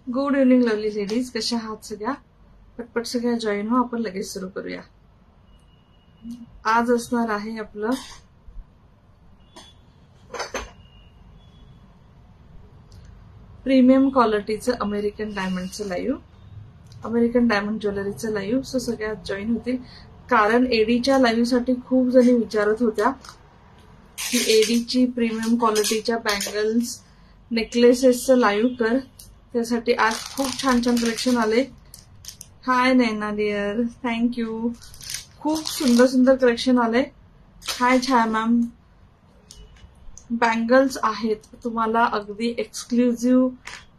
Good evening lovely ladies, कशा आहात सगळ्या? पटपट सगळ्या जॉईन हो, आपण लगेच सुरू करूया. आज असणार आहे आपलं प्रीमियम क्वालिटीचं अमेरिकन डायमंडचं लाईव्ह, अमेरिकन डायमंड ज्वेलरीचं लाईव्ह. सो सगळ्यात जॉईन होतील, कारण एडीच्या लाईव्ह साठी खूप जणी विचारत होत्या की एडीची प्रीमियम क्वालिटीच्या बँगल्स नेकलेसेसचं लाईव्ह कर. त्यासाठी आज खूप छान छान कलेक्शन आले. हाय नैना डिअर, थँक्यू. खूप सुंदर सुंदर कलेक्शन आले. हाय छाया मॅम. बँगल्स आहेत तुम्हाला अगदी एक्सक्लुझिव्ह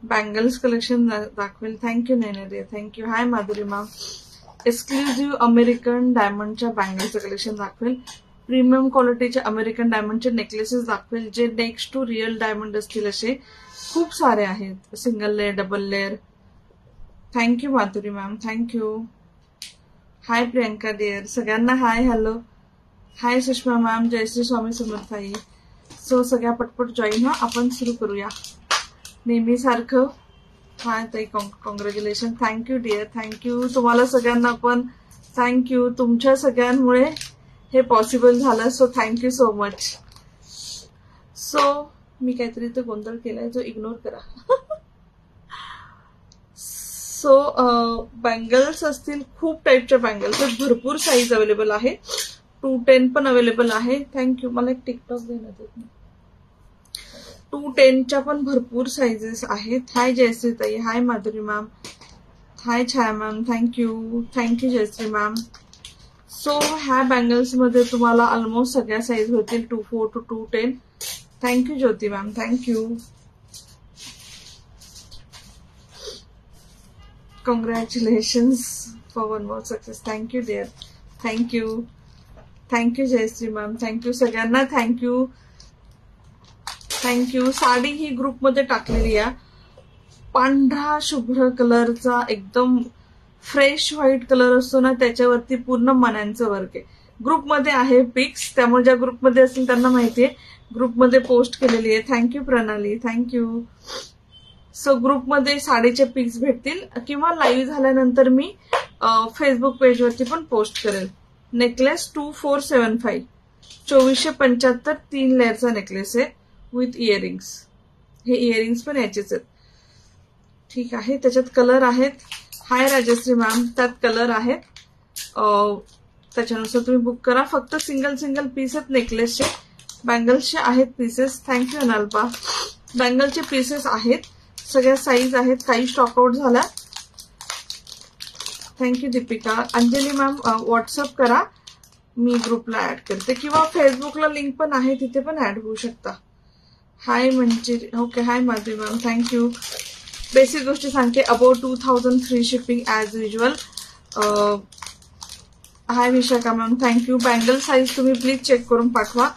बँगल्स कलेक्शन दाखवेल. Thank you Naina dear, thank you. Hi Madhuri ma'am. Exclusive American डायमंडच्या बँगल्सचं कलेक्शन दाखवेल. प्रीमियम क्वालिटीचे अमेरिकन डायमंडचे नेकलेसेस दाखवेल, जे नेक्स्ट टू रिअल डायमंड असतील असे खूप सारे आहेत. Single layer, double layer. Thank you Madhuri ma'am, thank you. Hi Priyanka dear, सगळ्यांना hi hello. Hi Sushma ma'am, जय श्री स्वामी समर्थाई. सो सगळ्या पटपट जॉईन व्हा, आपण सुरू करूया नेहमी सारखं. हाय ताई, कॉंग्रॅच्युलेशन. Thank you dear, thank you. तुम्हाला सगळ्यांना पण थँक्यू. तुमच्या सगळ्यांमुळे हे पॉसिबल झालं, so thank you so much. So मी काहीतरी तो गोंधळ केलाय, जो इग्नोर करा. सो बँगल्स असतील, खूप टाईपच्या बँगल्स आहेत, भरपूर साईज अवेलेबल आहे. 210 पण अवेलेबल आहे. थँक्यू. मला एक टिकटॉक देण्यात येत नाही. 210च्या पण भरपूर साईजेस आहेत. हाय जयश्री ताई, hi Madhuri ma'am, hi Chhaya ma'am, thank you. Thank you Jayashree ma'am. So ह्या बँगल्स मध्ये तुम्हाला ऑलमोस्ट सगळ्या साईज होतील, 24 to 210. Thank you Jyoti ma'am, thank you. Congratulations for one more success. Thank you dear, thank you. Thank you Jayashree ma'am, thank you सगळ्यांना, थँक्यू. थँक्यू. साडी ही ग्रुपमध्ये टाकलेली आहे, पांढरा शुभ्र कलरचा, एकदम फ्रेश व्हाईट कलर असतो ना, त्याच्यावरती पूर्ण मण्यांचं वर्क आहे. ग्रुपमध्ये आहे पिक्स, त्यामुळे ज्या ग्रुपमध्ये असतील त्यांना माहितीये, ग्रुपमध्ये पोस्ट केलेली आहे. थँक्यू प्रणाली, थँक्यू. सो ग्रुपमध्ये साडीचे पिक्स भेटतील, किंवा लाईव्ह झाल्यानंतर मी फेसबुक पेजवरती पण पोस्ट करेल. नेकलेस 2475, 2475, 3 लेअरचा नेकलेस आहे विथ इयरिंग्स. हे इयरिंग्स पण याचेच आहेत. ठीक आहे. त्याच्यात कलर आहेत. हाय राजश्री मॅम, त्यात कलर आहेत. त्याच्यानुसार तुम्ही बुक करा. फक्त सिंगल सिंगल पीस आहेत नेकलेसचे. बँगल्सचे आहेत पीसेस. थँक्यू अनाल्पा. बँगलचे पीसेस आहेत, सगळ्या साईज आहेत. काही स्टॉक आउट झाला. Thank you Deepika. Anjali ma'am WhatsApp करा, मी ग्रुपला ऍड करते, किंवा फेसबुकला लिंक पण आहे, तिथे पण ऍड होऊ शकता. हाय मंजिरी, ओके. हाय माधवी मॅम, थँक्यू. बेसिक गोष्टी सांगते. About 2000 free shipping as usual. High Vishakha ma'am, thank you. Bangle size तुम्ही प्लीज चेक करून पाठवा.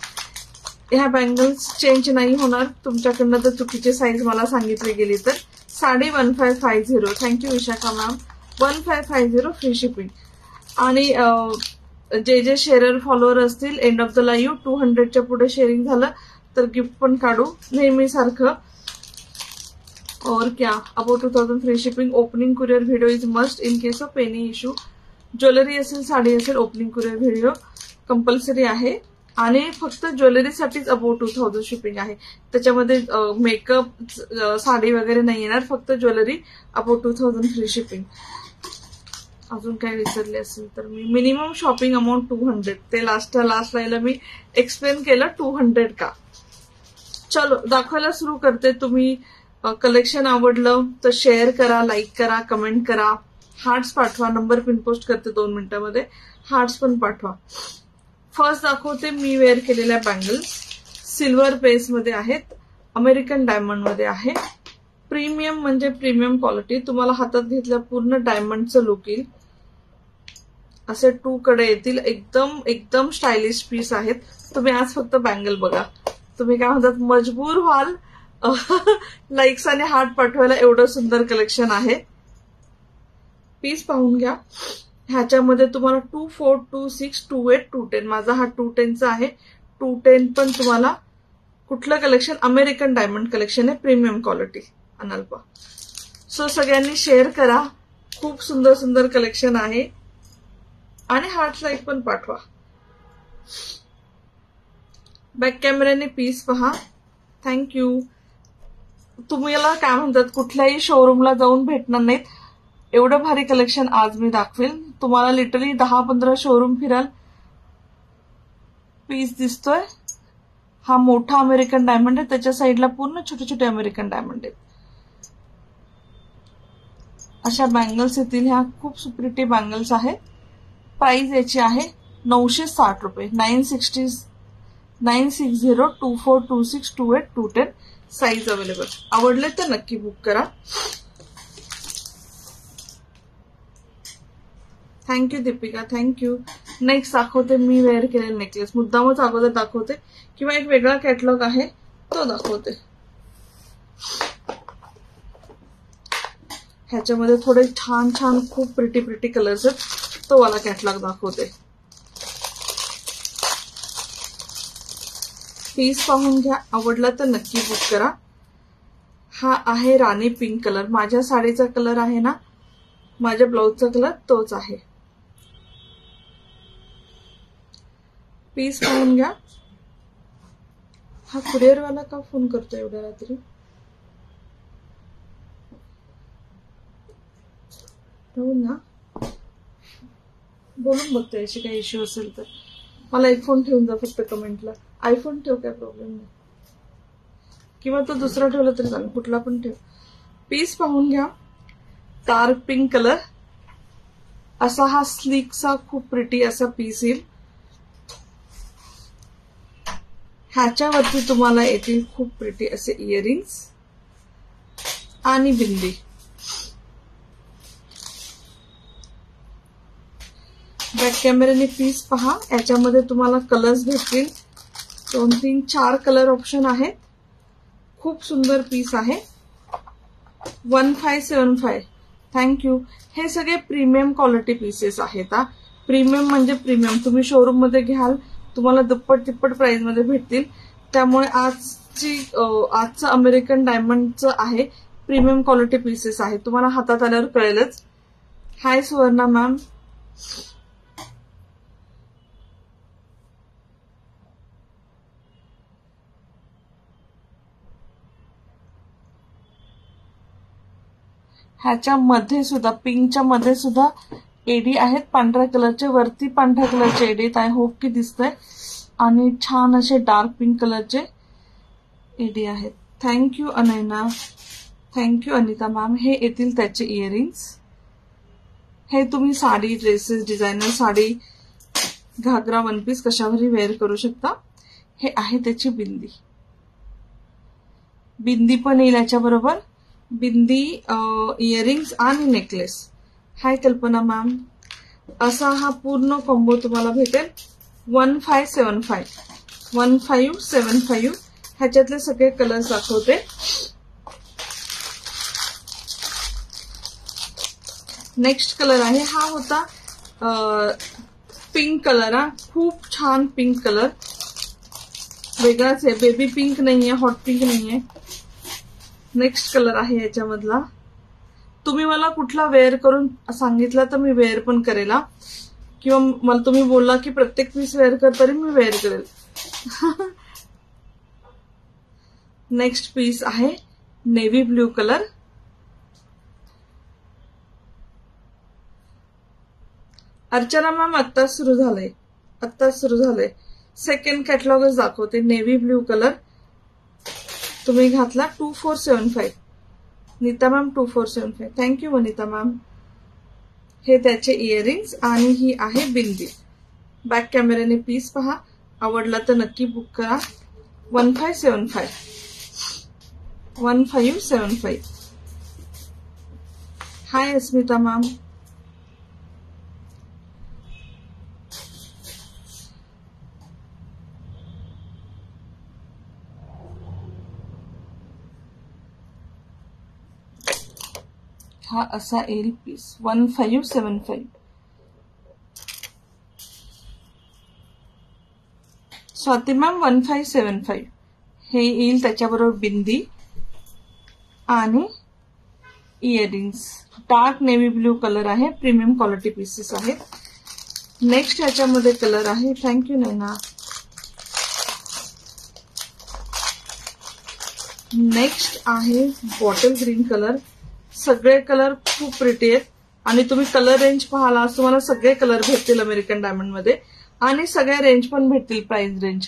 ह्या बँगल्स चेंज नाही होणार तुमच्याकडनं जर चुकीची साईज मला सांगितली गेली तर. Sari 1550. Thank you Vishakha ma'am. 1550 free shipping. आणि जे शेअरर फॉलोअर असतील, एंड ऑफ द लाईव्ह 200च्या पुढे शेअरिंग झालं तर गिफ्ट पण काढू नेहमी सारखं. और क्या, about 2000 free shipping. Opening courier video is must in case of any issue. Jewellery असेल, साडी असेल, ओपनिंग कुरियर व्हिडिओ कंपल्सरी आहे. आणि फक्त ज्वेलरीसाठीच अबाउट 2000 शिपिंग आहे. त्याच्यामध्ये मेकअप, साडी वगैरे नाही येणार, फक्त ज्वेलरी अबाउट 2000 फ्री शिपिंग. अजून काय विसरले असेल तर मी मिनिमम शॉपिंग अमाऊंट 200, ते लास्ट लाईनला मी एक्सप्लेन केलं 200 का. चलो दाखवायला सुरू करते. तुम्ही कलेक्शन आवडलं तर शेअर करा, लाईक करा, कमेंट करा, हार्ट्स पाठवा. नंबर पिन पोस्ट करते 2 मिनिटांमध्ये, हार्ट्स पण पाठवा. फर्स्ट दाखवते मी वेअर केलेल्या बँगल्स. सिल्वर बेस मध्ये आहेत, अमेरिकन डायमंड मध्ये आहे. प्रीमियम म्हणजे प्रीमियम क्वालिटी. तुम्हाला हातात घेतल्या पूर्ण डायमंडचं लुक येईल. असे 2 कडे येतील. एकदम एकदम स्टायलिश पीस आहेत. तुम्ही आज फक्त बँगल बघा, तुम्ही काय म्हणतात, मजबूर व्हाल लाईक्स आणि हार्ट पाठवायला. एवढं सुंदर कलेक्शन आहे. पीस पाहून घ्या. ह्याच्यामध्ये तुम्हाला 24, 26, 28, 210. माझा हा 210चा आहे. 210 पण तुम्हाला कुठलं कलेक्शन, अमेरिकन डायमंड कलेक्शन आहे, प्रीमियम क्वालिटी अनाल्पा. सो सगळ्यांनी शेअर करा. खूप सुंदर सुंदर कलेक्शन आहे आणि हार्ट लाईक पण पाठवा. बॅक कॅमेऱ्याने पीस पहा. थँक्यू. तुम्हाला काय म्हणतात, कुठल्याही शोरूमला जाऊन भेटणार नाहीत एवढं भारी कलेक्शन आज मी दाखवेल तुम्हाला. Literally 10-15 showroom फिराल. पीस दिसतोय हा मोठा अमेरिकन डायमंड आहे, त्याच्या साईडला पूर्ण छोटे छोटे अमेरिकन डायमंड आहेत. अशा बँगल्स येतील. ह्या खूप सुप्रिटी बँगल्स आहेत. प्राइस याची आहे 960 रुपये. 960242628210 साईज अवेलेबल. आवडले तर नक्की बुक करा. Thank you Deepika, thank you. नेक्स्ट दाखवते मी वेअर केलेले नेकलेस. मुद्दामच अगोदर दाखवते किंवा एक वेगळा कॅटलॉग आहे तो दाखवते. ह्याच्यामध्ये थोडे छान छान खूप प्रिटी कलर्स आहेत, तो वाला कॅटलॉग दाखवते. पीस पाहून घ्या. आवडला तर नक्की बुक करा. हा आहे राणी पिंक कलर. माझ्या साडीचा कलर आहे ना, माझ्या ब्लाउजचा कलर तोच आहे. पीस पाहून घ्या. हा कुरिअरवाला का फोन करतो एवढ्या रात्री? ना बोलून बघतो, याची काही इश्यू असेल तर. मला एक फोन ठेवून जा फक्त कमेंटला. आयफोन ठेव, काय प्रॉब्लेम नाही. किंवा तो दुसरा ठेवला तरी चालेल, कुठला पण ठेव. पीस पाहून घ्या. Dark pink colour. असा हा स्लीकचा खूप प्रिटी असा पीस येईल. ह्याच्यावरती तुम्हाला येतील खूप प्रिटी असे इयरिंग्स आणि बिंदी. बॅक कॅमेऱ्याने पीस पहा. याच्यामध्ये तुम्हाला कलर्स भेटतील. 2-3-4 कलर ऑप्शन आहेत. खूप सुंदर पीस आहे. 1575. थँक्यू. हे सगळे प्रीमियम क्वालिटी पीसेस आहेत. प्रीमियम म्हणजे प्रीमियम. तुम्ही शोरूम मध्ये घ्याल तुम्हाला दुप्पट तिप्पट प्राइस मध्ये भेटतील. त्यामुळे आजचं अमेरिकन डायमंडचं आहे. प्रीमियम क्वालिटी पीसेस आहेत. तुम्हाला हातात आल्यावर कळेलच. हाय सुवर्णा मॅम. ह्याच्यामध्ये सुद्धा पिंकच्या मध्ये सुद्धा एडी आहेत. पांढऱ्या कलरचे, वरती पांढऱ्या कलरचे एडी आहेत. आय होप की दिसतंय. आणि छान असे डार्क पिंक कलरचे एडी आहेत. Thank you Anaina. Thank you Anita ma'am. हे येतील त्याचे इयरिंग्स. हे तुम्ही sari, dresses, designer sari, ghagra, one piece कशावरही वेअर करू शकता. हे आहे त्याची बिंदी. बिंदी पण येईल याच्याबरोबर. बिंदी, इयरिंग्स आणि नेकलेस. हाय कल्पना मॅम. असा हा पूर्ण कॉम्बो तुम्हाला भेटेल 1575. 1575. ह्याच्यातले सगळे कलर्स दाखवते. नेक्स्ट कलर आहे. हा होता पिंक कलर. खूप छान पिंक कलर. वेगळाच आहे. बेबी पिंक नाहीये, हॉट पिंक नाहीये. नेक्स्ट कलर आहे याच्यामधला. तुम्ही मला कुठला वेअर करून सांगितला तर मी वेअर पण करेल. किंवा मला तुम्ही बोलला की प्रत्येक पीस वेअर कर, तरी मी वेअर करेल. नेक्स्ट पीस आहे navy blue colour. Archana ma'am आत्ताच सुरू झालंय. सेकंड कॅटलॉगच दाखवते. नेव्ही ब्ल्यू कलर तुम्ही घातला 2475. Neeta ma'am 2475. Thank you Vanita ma'am. हे त्याचे इयरिंग्स आणि ही आहे बिंदी. बॅक कॅमेऱ्याने पीस पहा. आवडला तर नक्की बुक करा. 1575. 1575. हाय अस्मिता मॅम. हा असा येईल पीस 1575. स्वाती मॅम 1575 हे येईल त्याच्याबरोबर बिंदी आणि earrings dark navy blue colour आहे, प्रीमियम क्वालिटी पीसेस आहेत. नेक्स्ट ह्याच्यामध्ये कलर आहे, थँक्यू नैना. नेक्स्ट आहे बॉटल ग्रीन कलर. सगळे कलर खूप प्रिटी आहेत आणि तुम्ही कलर रेंज पाहाल तुम्हाला सगळे कलर भेटतील अमेरिकन डायमंड मध्ये आणि सगळ्या रेंज पण भेटतील. प्राइस रेंज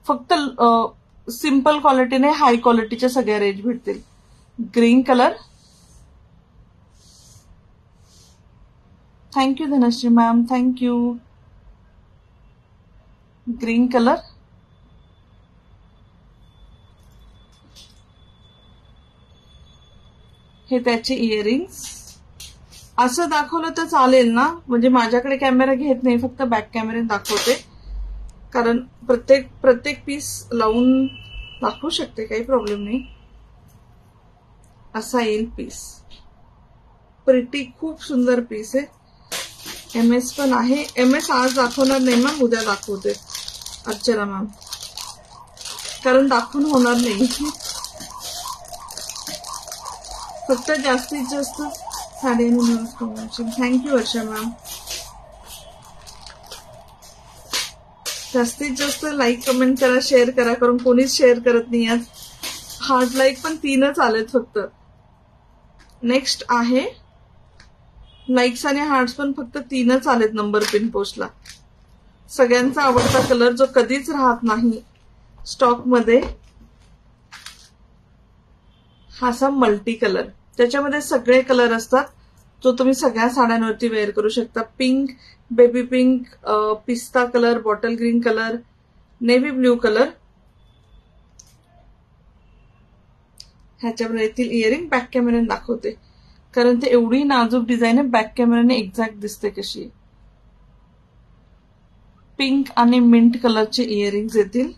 फक्त सिंपल क्वालिटी नाही, हाय क्वालिटीच्या सगळ्या रेंज भेटतील. Green colour, thank you Dhanashree ma'am, thank you. Green colour, हे त्याचे इयरिंग्स. असं दाखवलं तर चालेल ना, म्हणजे माझ्याकडे कॅमेरा घेत नाही, फक्त बॅक कॅमेऱ्यात दाखवते, कारण प्रत्येक पीस लावून दाखवू शकते, काही प्रॉब्लेम नाही. असा येईल पीस, प्रिटी खूप सुंदर पीस आहे. MS पण आहे. MS आज दाखवणार नाही मॅम, उद्या दाखवते अर्चना मॅम, कारण दाखवून होणार नाही. फक्त जास्तीत जास्त साडे थँक्यू वर्षा मॅम. जास्तीत जास्त लाईक कमेंट करा, शेअर करा, कारण कोणीच शेअर करत नाही आज. हार्ट लाईक पण 3च आलेत फक्त. नेक्स्ट आहे लाईक्स आणि हार्ट्स पण फक्त 3च आलेत नंबर पिन पोस्टला. सगळ्यांचा आवडता कलर जो कधीच राहत नाही स्टॉक मध्ये, हा असा मल्टी कलर. त्याच्यामध्ये सगळे कलर असतात जो तुम्ही सगळ्या साड्यांवरती वेअर करू शकता. पिंक, बेबी पिंक, पिस्ता colour, bottle green colour, navy blue colour. ह्याच्यामध्ये येथील इयरिंग बॅक कॅमेऱ्याने दाखवते, कारण ते एवढी नाजूक डिझाईन आहे, बॅक कॅमेऱ्याने एक्झॅक्ट दिसते कशी. पिंक आणि मिंट कलरचे इयरिंग्स येतील.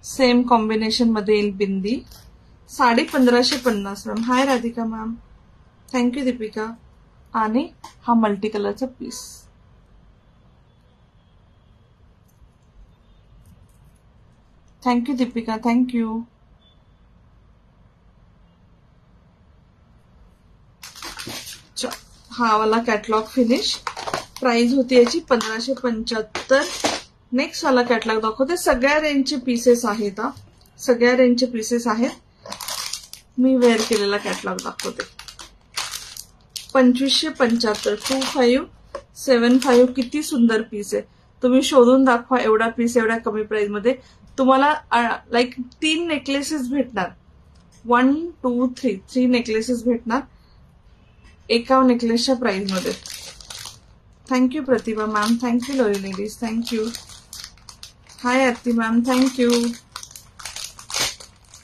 सेम कॉम्बिनेशन मध्ये येईल बिंदी. 1550 मॅम. हाय राधिका मॅम, थँक्यू दीपिका. आणि हा मल्टी कलरचा पीस. Thank you Deepika, thank you. हा वाला कॅटलॉग फिनिश. प्राइस होती याची 1575. नेक्स्ट वाला कॅटलॉग दाखवते. सगळ्या रेंजचे पीसेस आहेत, सगळ्या रेंजचे पीसेस आहेत. मी वेअर केलेला कॅटलॉग दाखवते. 2575, 2575. किती सुंदर पीस आहे. तुम्ही शोधून दाखवा एवढा पीस एवढ्या कमी प्राइस मध्ये. तुम्हाला लाईक 3 नेकलेसेस भेटणार. 1 2 3 नेकलेसेस भेटणार एका नेकलेसच्या प्राइस मध्ये. Thank you Pratibha ma'am, thank you lovely ladies, thank you. Hi Aarti ma'am, thank you.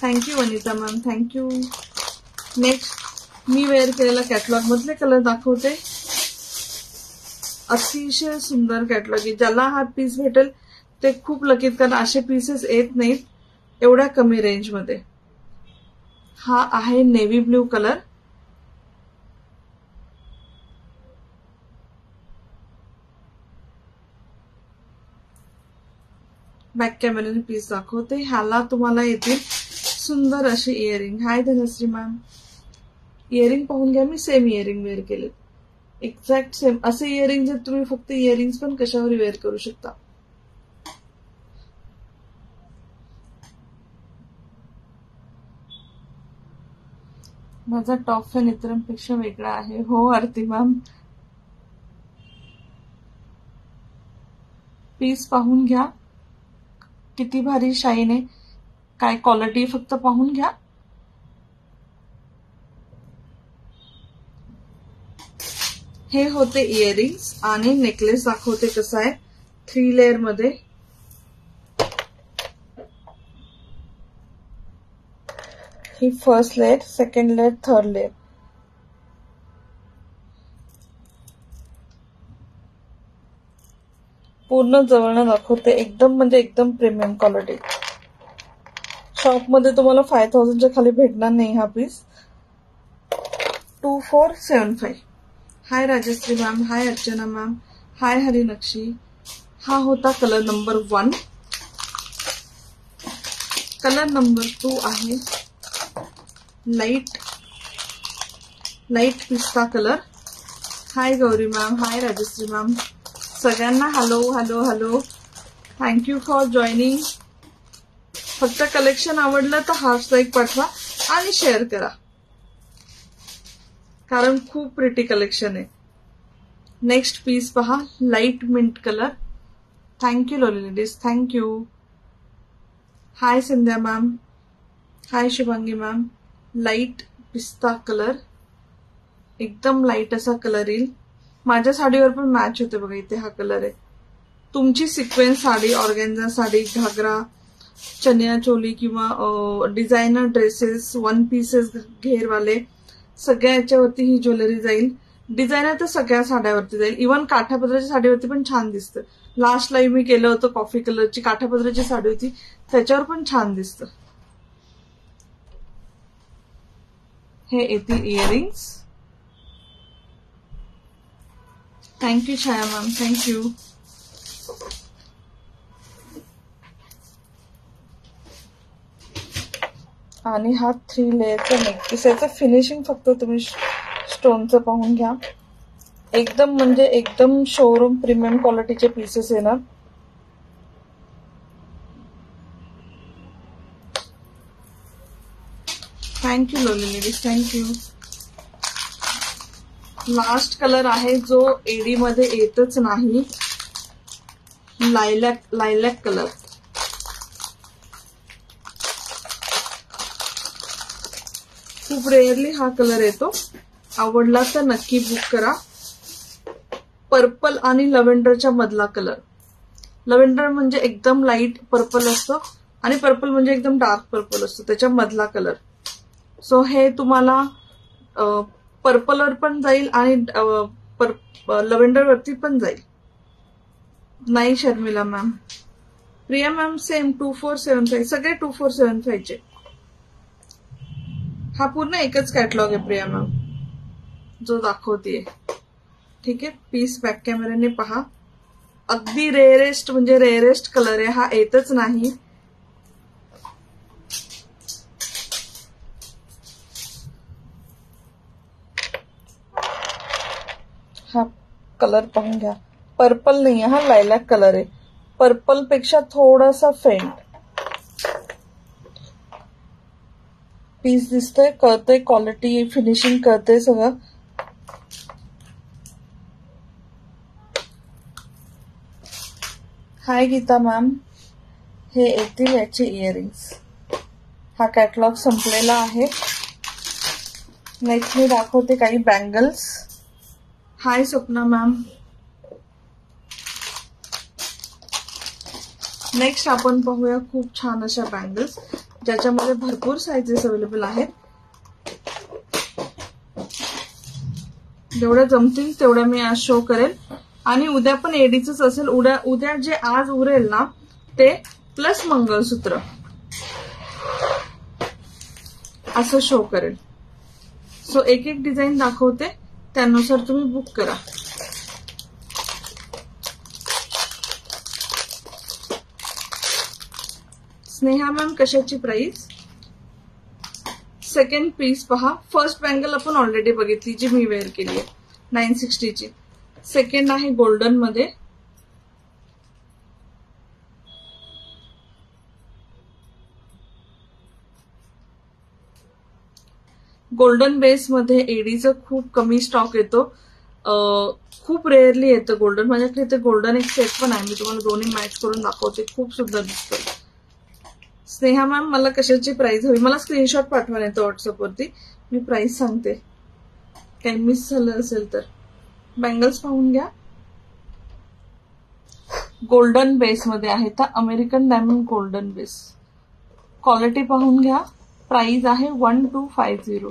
Thank you Vanita ma'am, thank you. Next मी वेअर केलेला कॅटलॉग मधले कलर दाखवते. अतिशय सुंदर कॅटलॉग आहे. ज्याला हा पीस भेटेल ते खूप लकीत, कारण असे पीसेस येत नाहीत एवढ्या कमी रेंज मध्ये. हा आहे नेव्ही ब्ल्यू कलर. बॅक कॅमेऱ्याने पीस दाखवते. ह्याला तुम्हाला येतील सुंदर अशी इयरिंग. हाय धनश्री मॅम. इयरिंग पाहून घ्या, मी सेम इयरिंग वेअर केले, एक्झॅक्ट सेम. असे इयरिंग जर तुम्ही फक्त इयरिंग्स पण कशावर वेअर करू शकता. माझा टॉप फॅन इतरांपेक्षा वेगळा आहे. हो आरती मॅम. पीस पाहून घ्या, किती भारी शाईन आहे, काय क्वालिटी फक्त पाहून घ्या. हे होते इयरिंग्स आणि नेकलेस दाखवते कसा आहे 3 लेअर मध्ये. ही first layer, second layer, third layer. पूर्ण जवळनं दाखवते. एकदम म्हणजे एकदम प्रीमियम क्वालिटी. शॉप मध्ये तुम्हाला 5000च्या खाली भेटणार नाही हा पीस. 2475. हाय राजश्री मॅम, हाय अर्चना मॅम, हाय हरिनक्षी. हा होता कलर नंबर 1. कलर नंबर 2 आहे लाईट पिस्ता कलर. हाय गौरी मॅम, हाय राजश्री मॅम, सगळ्यांना hello hello hello. Thank you for joining. फक्त कलेक्शन आवडलं तर हाफ लाईक पाठवा आणि शेअर करा, कारण खूप प्रिटी कलेक्शन आहे. नेक्स्ट पीस पहा, लाईट मिंट कलर. थँक्यू लोली लेडीज, थँक्यू. हाय संध्या मॅम, हाय शुभांगी मॅम. लाईट पिस्ता कलर, एकदम लाईट असा कलर येईल. माझ्या साडीवर पण मॅच होते बघा, इथे हा कलर आहे. तुमची सिक्वेन्स साडी, ऑर्गेन्झा साडी, घागरा, चनिया चोली किंवा डिझायनर ड्रेसेस, वन पीसेस घेरवाले, सगळ्या याच्यावरती ही ज्वेलरी जाईल. डिझायनर तर सगळ्या साड्यावरती जाईल, इव्हन काठापदराच्या साडीवरती पण छान दिसतं. लास्ट लाईव्ह मी केलं होतं, कॉफी कलरची काठापदराची साडी होती, त्याच्यावर पण छान दिसतं. हे येतील इयरिंग्स. थँक्यू छाया मॅम, थँक्यू. आणि हा 3 लेयरचा नेकपीस. याचं फिनिशिंग फक्त तुम्ही स्टोनचं पाहून घ्या. एकदम म्हणजे एकदम शोरूम प्रीमियम क्वालिटीचे पीसेस येणार. थँक्यू लोली लेडीज, थँक्यू. लास्ट कलर आहे जो एडी मध्ये येतच नाही, लायलॅक कलर. खूप रेअरली हा कलर येतो. आवडला तर नक्की बुक करा. पर्पल आणि लव्हेंडरच्या मधला कलर. लव्हेंडर म्हणजे एकदम लाईट पर्पल असतो आणि पर्पल म्हणजे एकदम डार्क पर्पल असतो, त्याच्या मधला कलर. सो हे तुम्हाला पर्पलवर पण जाईल आणि लव्हेंडर वरती पण जाईल. नाही Sharmila ma'am. Priya ma'am same 2475, सगळे 2475 चे. हा पूर्ण एकच कॅटलॉग आहे प्रिया मॅम जो दाखवतेय. ठीक आहे, पीस बॅक कॅमेऱ्याने पहा. अगदी रेअरेस्ट म्हणजे रेअरेस्ट कलर आहे हा, येतच नाही. हा कलर पाहून घ्या. पर्पल नाही आहे हा, लायलॅक कलर आहे. पर्पल पेक्षा थोडासा फेंट पीस दिसतोय, कळतंय क्वालिटी, फिनिशिंग कळतंय सगळं. हाय गीता मॅम. हे येतील याचे इयरिंग्स. हा कॅटलॉग संपलेला आहे. नेक्स्ट मी दाखवते काही बँगल्स. हाय स्वप्ना मॅम. नेक्स्ट आपण पाहूया खूप छान अशा बँगल्स ज्याच्यामध्ये भरपूर साइजेस अवेलेबल आहेत. जेवढ्या जमतील तेवढ्या मी आज शो करेल आणि उद्या पण एडीच असेल. उद्या जे आज उरेल ना ते प्लस मंगळसूत्र असं शो करेल. सो एक एक डिझाईन दाखवते, त्यानुसार तुम्ही बुक करा. स्नेहा मॅम कशाची प्राइस? सेकंड पीस पहा. फर्स्ट बँगल आपण ऑलरेडी बघितली जी मी वेअर केली आहे 960 ची. सेकंड आहे गोल्डन मध्ये. गोल्डन बेस मध्ये एडीचं खूप कमी स्टॉक येतो, खूप रेअरली येतं गोल्डन. माझ्याकडे इथे गोल्डन एक सेट पण आहे, मी तुम्हाला दोन्ही मॅच करून दाखवते, खूप सुंदर दिसतं. स्नेहा मॅम मला कशाची प्राइस हवी? मला स्क्रीनशॉट पाठवा नाही तर व्हॉट्सअपवरती, मी प्राइस सांगते. काही मिस झालं असेल तर. बँगल्स पाहून घ्या. गोल्डन बेस मध्ये आहे, तर American diamond golden base. Quality पाहून घ्या. प्राइस आहे 1250.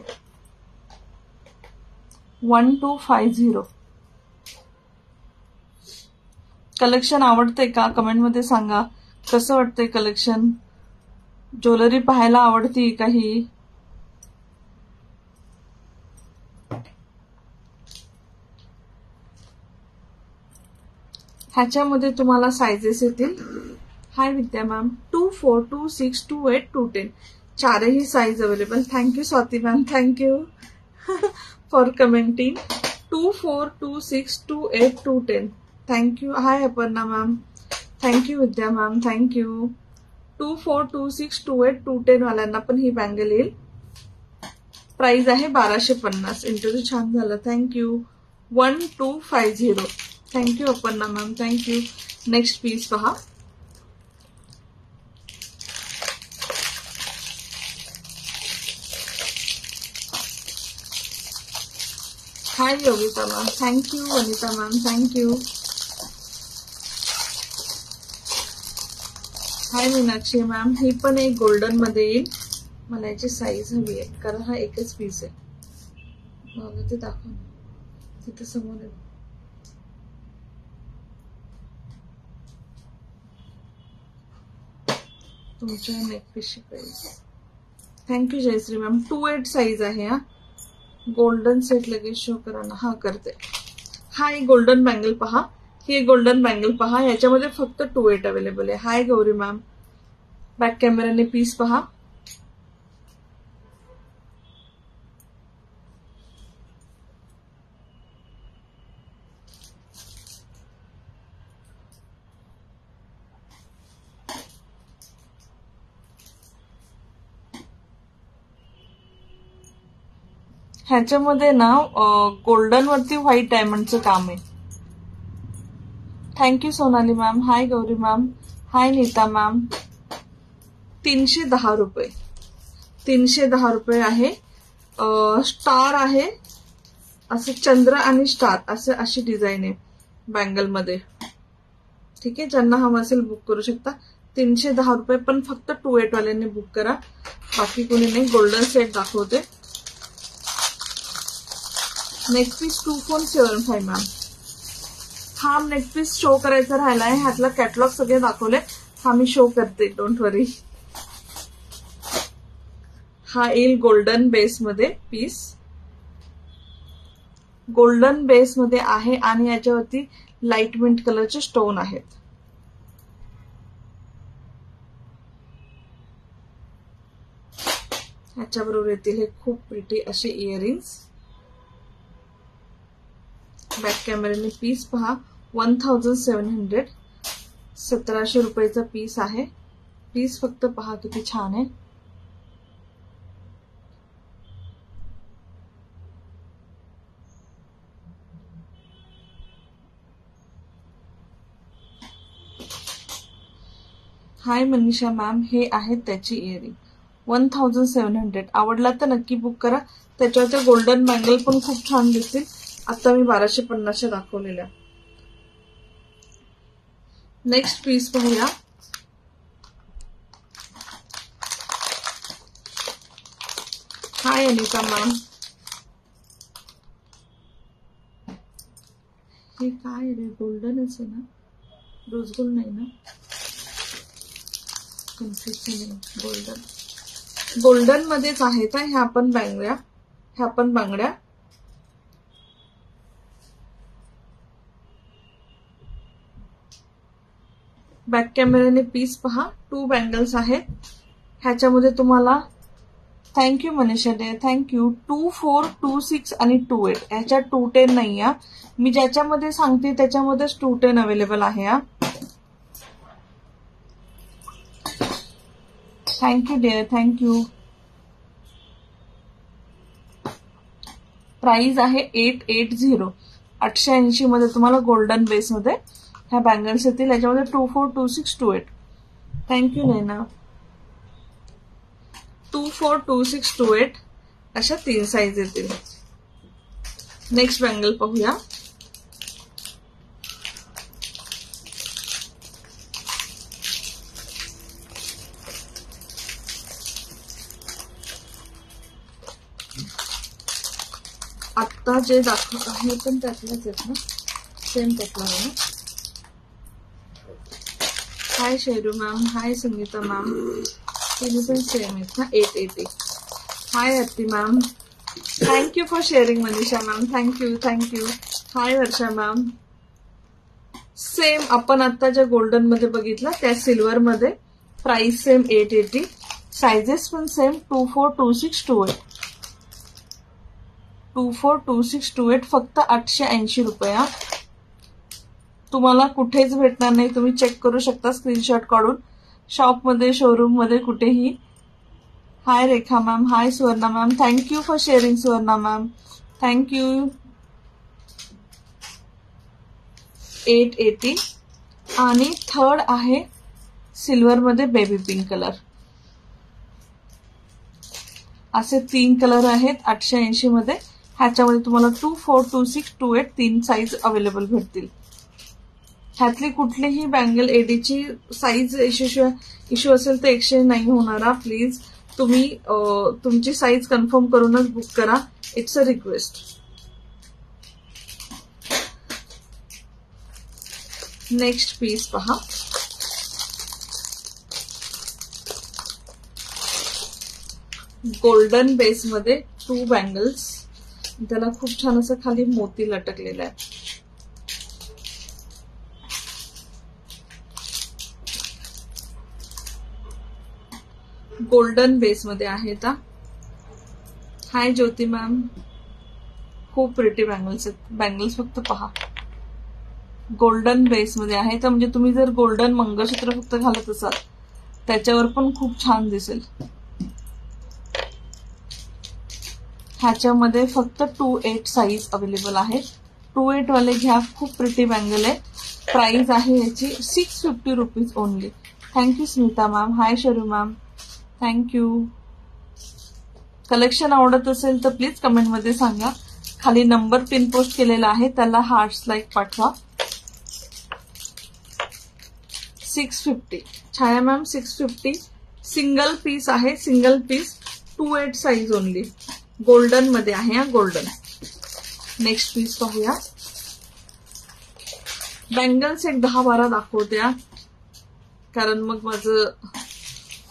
1250. कलेक्शन आवडतंय का? कमेंटमध्ये सांगा. कसं वाटतंय कलेक्शन? ज्वेलरी पाहायला आवडती काही? ह्याच्यामध्ये तुम्हाला साइजेस येतील. हाय विद्या मैम 2, 4, 2, 6, 2, 8, 2, 10 चारही size available. Thank you Swati ma'am, thank you for commenting. 2, 4, 2, 6, 2, 8, 2, 10 thank you. High Aparna ma'am, thank you Vidya ma'am, thank you. 2, 4, 2, 6, 2, 8, 2, 10 वाल्यांना पण ही बँगल येईल. प्राइस आहे 1250. इंटरव्ह्यू छान झालं, thank you. 1250 thank you Aparna ma'am, thank you. Next piece पहा. Hi Yogita ma'am, thank you. Vanita ma'am, thank you. Hi Meenakshi ma'am, ही पण एक गोल्डन मध्ये येईल. मला याची साईज हवी आहे कारण हा एकच पीस आहे. मला ते दाखव, तिथे समोर आहे. तुमच्या नेक पीसची price. Thank you Jayashree ma'am. 2/8 size आहे. हा गोल्डन सेट लगेच शो करा ना. हा करते. हा एक गोल्डन बँगल पहा. ही एक गोल्डन बँगल पहा. याच्यामध्ये फक्त 2/8 अवेलेबल आहे. Hi Gauri ma'am. बॅक कॅमेराने पीस पहा. ह्याच्यामध्ये ना गोल्डन वरती व्हाईट डायमंडचं काम आहे. Thank you Sonali ma'am. Hi Gauri ma'am. Hi Neeta ma'am. 310 रुपये. 310 रुपये आहे. स्टार आहे, असं चंद्र आणि स्टार असं अशी डिझाईन आहे बँगल मध्ये. ठीक आहे, ज्यांना हवं असेल बुक करू शकता. 310 रुपये, पण फक्त 2/8 वाल्यांनी बुक करा, बाकी कोणी नाही. गोल्डन सेट दाखवते. Neck piece 2475 ma'am. हा नेक पीस शो करायचा राहिलाय. ह्यातला कॅटलॉग सगळे दाखवले. हा मी शो करते, डोंट वरी. हा येईल गोल्डन बेस मध्ये पीस. गोल्डन बेस मध्ये आहे आणि याच्यावरती लाईट मिंट कलरचे स्टोन आहेत. ह्याच्याबरोबर येतील हे खूप प्रिटी असे इयरिंग्स. बॅक कॅमेऱ्याने पीस पहा. 1700 1700 रुपयाचा पीस आहे. पीस फक्त पहा किती छान आहे. हाय मनीषा मॅम, हे आहेत त्याची इयरिंग. 1700. आवडला तर नक्की बुक करा. त्याच्यावरच्या गोल्डन बँगल पण खूप छान दिसतील. आता मी 1250 दाखवलेल्या. नेक्स्ट पीस पाहूया. हाय अनिता मॅम. हे काय रे, गोल्डनच आहे ना, रोज गोल्ड नाही ना, कन्फ्युजन आहे. गोल्डन गोल्डन मध्येच आहेत ह्या पण बांगड्या. ह्या पण बांगड्या. बॅक कॅमेऱ्याने पीस पहा. 2 बँगल्स आहेत ह्याच्यामध्ये तुम्हाला. Thank you Manisha day, thank you. 2, 4, 2, 6 आणि 2, 8 ह्याच्यात 2, 10 नाही. मी ज्याच्यामध्ये सांगते त्याच्यामध्येच 2, 10 अवेलेबल आहे. Thank you dear, thank you. प्राइस आहे 880. 880 मध्ये तुम्हाला गोल्डन बेस मध्ये ह्या बँगल्स येतील. याच्यामध्ये 2, 4, 2, 6, 2, 8. थँक्यू नैना. 2, 4, 2, 6, 2, 8 अशा 3 साईज येतील. नेक्स्ट बँगल पाहूया. आता जे दाखवत आहे पण त्यातलंच आहेत ना, सेम त्यातला आहे ना. Hi Sheru ma'am. Hi Sangeeta ma'am. तिने पण सेम आहेत ना, 880. Hi Atti ma'am. Thank you for sharing Manisha ma'am. Thank you, thank you. Hi Varsha ma'am. Same आपण आता ज्या गोल्डन मध्ये बघितलं त्या सिल्वर मध्ये, प्राइस सेम 880, साइजेस पण सेम 242628, 242628, फक्त 880 रुपये. तुम्हाला कुठेच भेटणार नाही, तुम्ही चेक करू शकता स्क्रीनशॉट काढून, शॉप मध्ये, शोरूम मध्ये, कुठेही. Hi Rekha ma'am, hi Suvarna ma'am, thank you for sharing Suvarna ma'am, thank you. 880 आणि थर्ड आहे सिल्वर मध्ये बेबी पिंक कलर. असे 3 कलर आहेत 880 मध्ये. ह्याच्यामध्ये तुम्हाला 242628 3 साईज अवेलेबल भेटतील. ह्यातली कुठलीही बँगल एडीची साईज इश्यू असेल तर एक्सचेंज नाही होणार. प्लीज तुम्ही तुमची साईज कन्फर्म करूनच बुक करा, it's a request. Next piece पहा. गोल्डन बेस मध्ये 2 बँगल्स, त्याला खूप छान असं खाली मोती लटकलेला आहे. गोल्डन बेस मध्ये आहेत. हाय ज्योती मॅम, खूप प्रिटी बँगल्स आहेत. बँगल्स फक्त पहा, गोल्डन बेस मध्ये आहे. तर म्हणजे तुम्ही जर गोल्डन मंगळसूत्र फक्त घालत असाल त्याच्यावर पण खूप छान दिसेल. ह्याच्यामध्ये फक्त 28 साईज अवेलेबल आहे. 28 वाले घ्या, खूप प्रिटी बँगल आहे. प्राइस आहे याची 650 rupees only. Thank you Smita ma'am, hi Sharu ma'am, thank you. Collection आवडत असेल तर प्लीज कमेंट मध्ये सांगा. खाली नंबर पिन पोस्ट केलेला आहे, त्याला हार्ट्स लाईक पाठवा. 650. छाया मॅम 650. सिंगल पीस आहे, single piece, 28 size only. Golden मध्ये आहे. गोल्डन. नेक्स्ट पीस पाहूया. बँगल्स एक 10-12 दाखवत्या, कारण मग माझं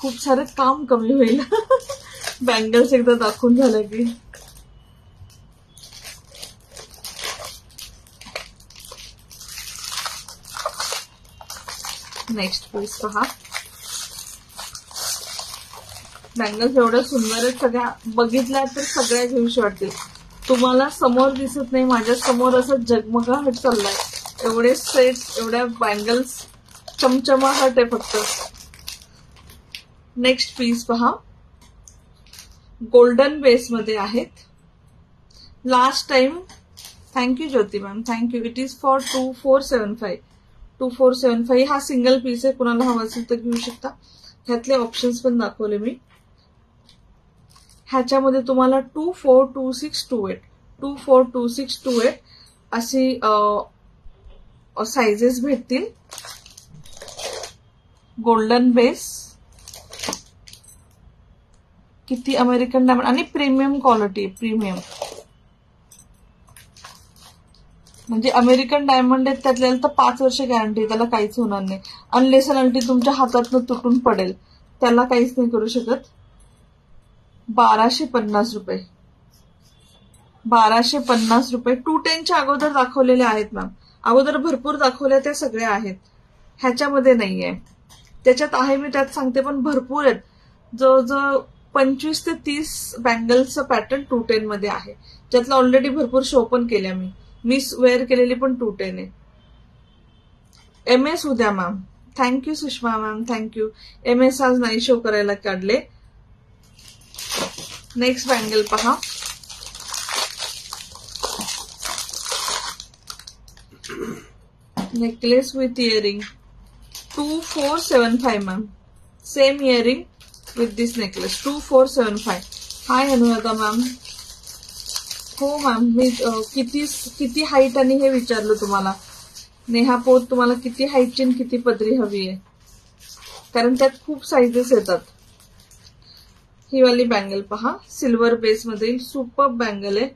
खूप सारं काम कमी होईल. बँगल्स एकदा दाखवून झालं की. नेक्स्ट पीस पहा. बँगल्स एवढ्या सुंदर आहेत, सगळ्या बघितल्या तर सगळ्या घेऊशी वाटतील. तुम्हाला समोर दिसत नाही, माझ्या समोर असं जगमगाहट चाललाय. एवढे सेट्स, एवढ्या बँगल्स, चमचमाहट आहे फक्त. नेक्स्ट पीस पहा. गोल्डन बेस मध्ये आहेत. Last time, thank you Jyoti ma'am, thank you. It is for 2475. 2475 हा सिंगल पीस आहे. कुणाला हवा असेल तर घेऊ शकता. ह्यातले ऑप्शन्स पण दाखवले मी. ह्याच्यामध्ये तुम्हाला 242628, 242628 अशी साइजेस भेटतील. गोल्डन बेस, किती अमेरिकन डायमंड आणि प्रीमियम क्वालिटी. प्रीमियम म्हणजे अमेरिकन डायमंड आहेत त्यातल्याला तर 5 वर्ष गॅरंटी, त्याला काहीच होणार नाही. अनलेस अनटिल तुमच्या हातातनं तुटून पडेल, त्याला काहीच नाही करू शकत. 1250 रुपये. 1250 रुपये. 210च्या अगोदर दाखवलेले आहेत मॅम, अगोदर भरपूर दाखवल्या, त्या सगळ्या आहेत. ह्याच्यामध्ये नाहीये. त्याच्यात आहे मी त्यात सांगते, पण भरपूर आहेत. जवळजवळ 25 ते 30 बँगल्सचं पॅटर्न 210 मध्ये आहे, ज्यातला ऑलरेडी भरपूर शो पण केल्या मी वेअर केलेली पण 210 आहे. MS उद्या ma'am. Thank you Sushma ma'am, thank you. MS आज नाही शो करायला काढले. नेक्स्ट बँगल पहा. Necklace with earring 2475 ma'am. Same earring with this necklace 2475. High Anuradha ma'am. हो मॅम, मी किती हाईट आणि हे विचारलं तुम्हाला. नेहा पोत, तुम्हाला किती हाईटची आणि किती पदरी हवी आहे, कारण त्यात खूप साईजेस येतात. ही वाली बँगल पहा, सिल्वर बेस मध्ये सुपर बँगल आहे.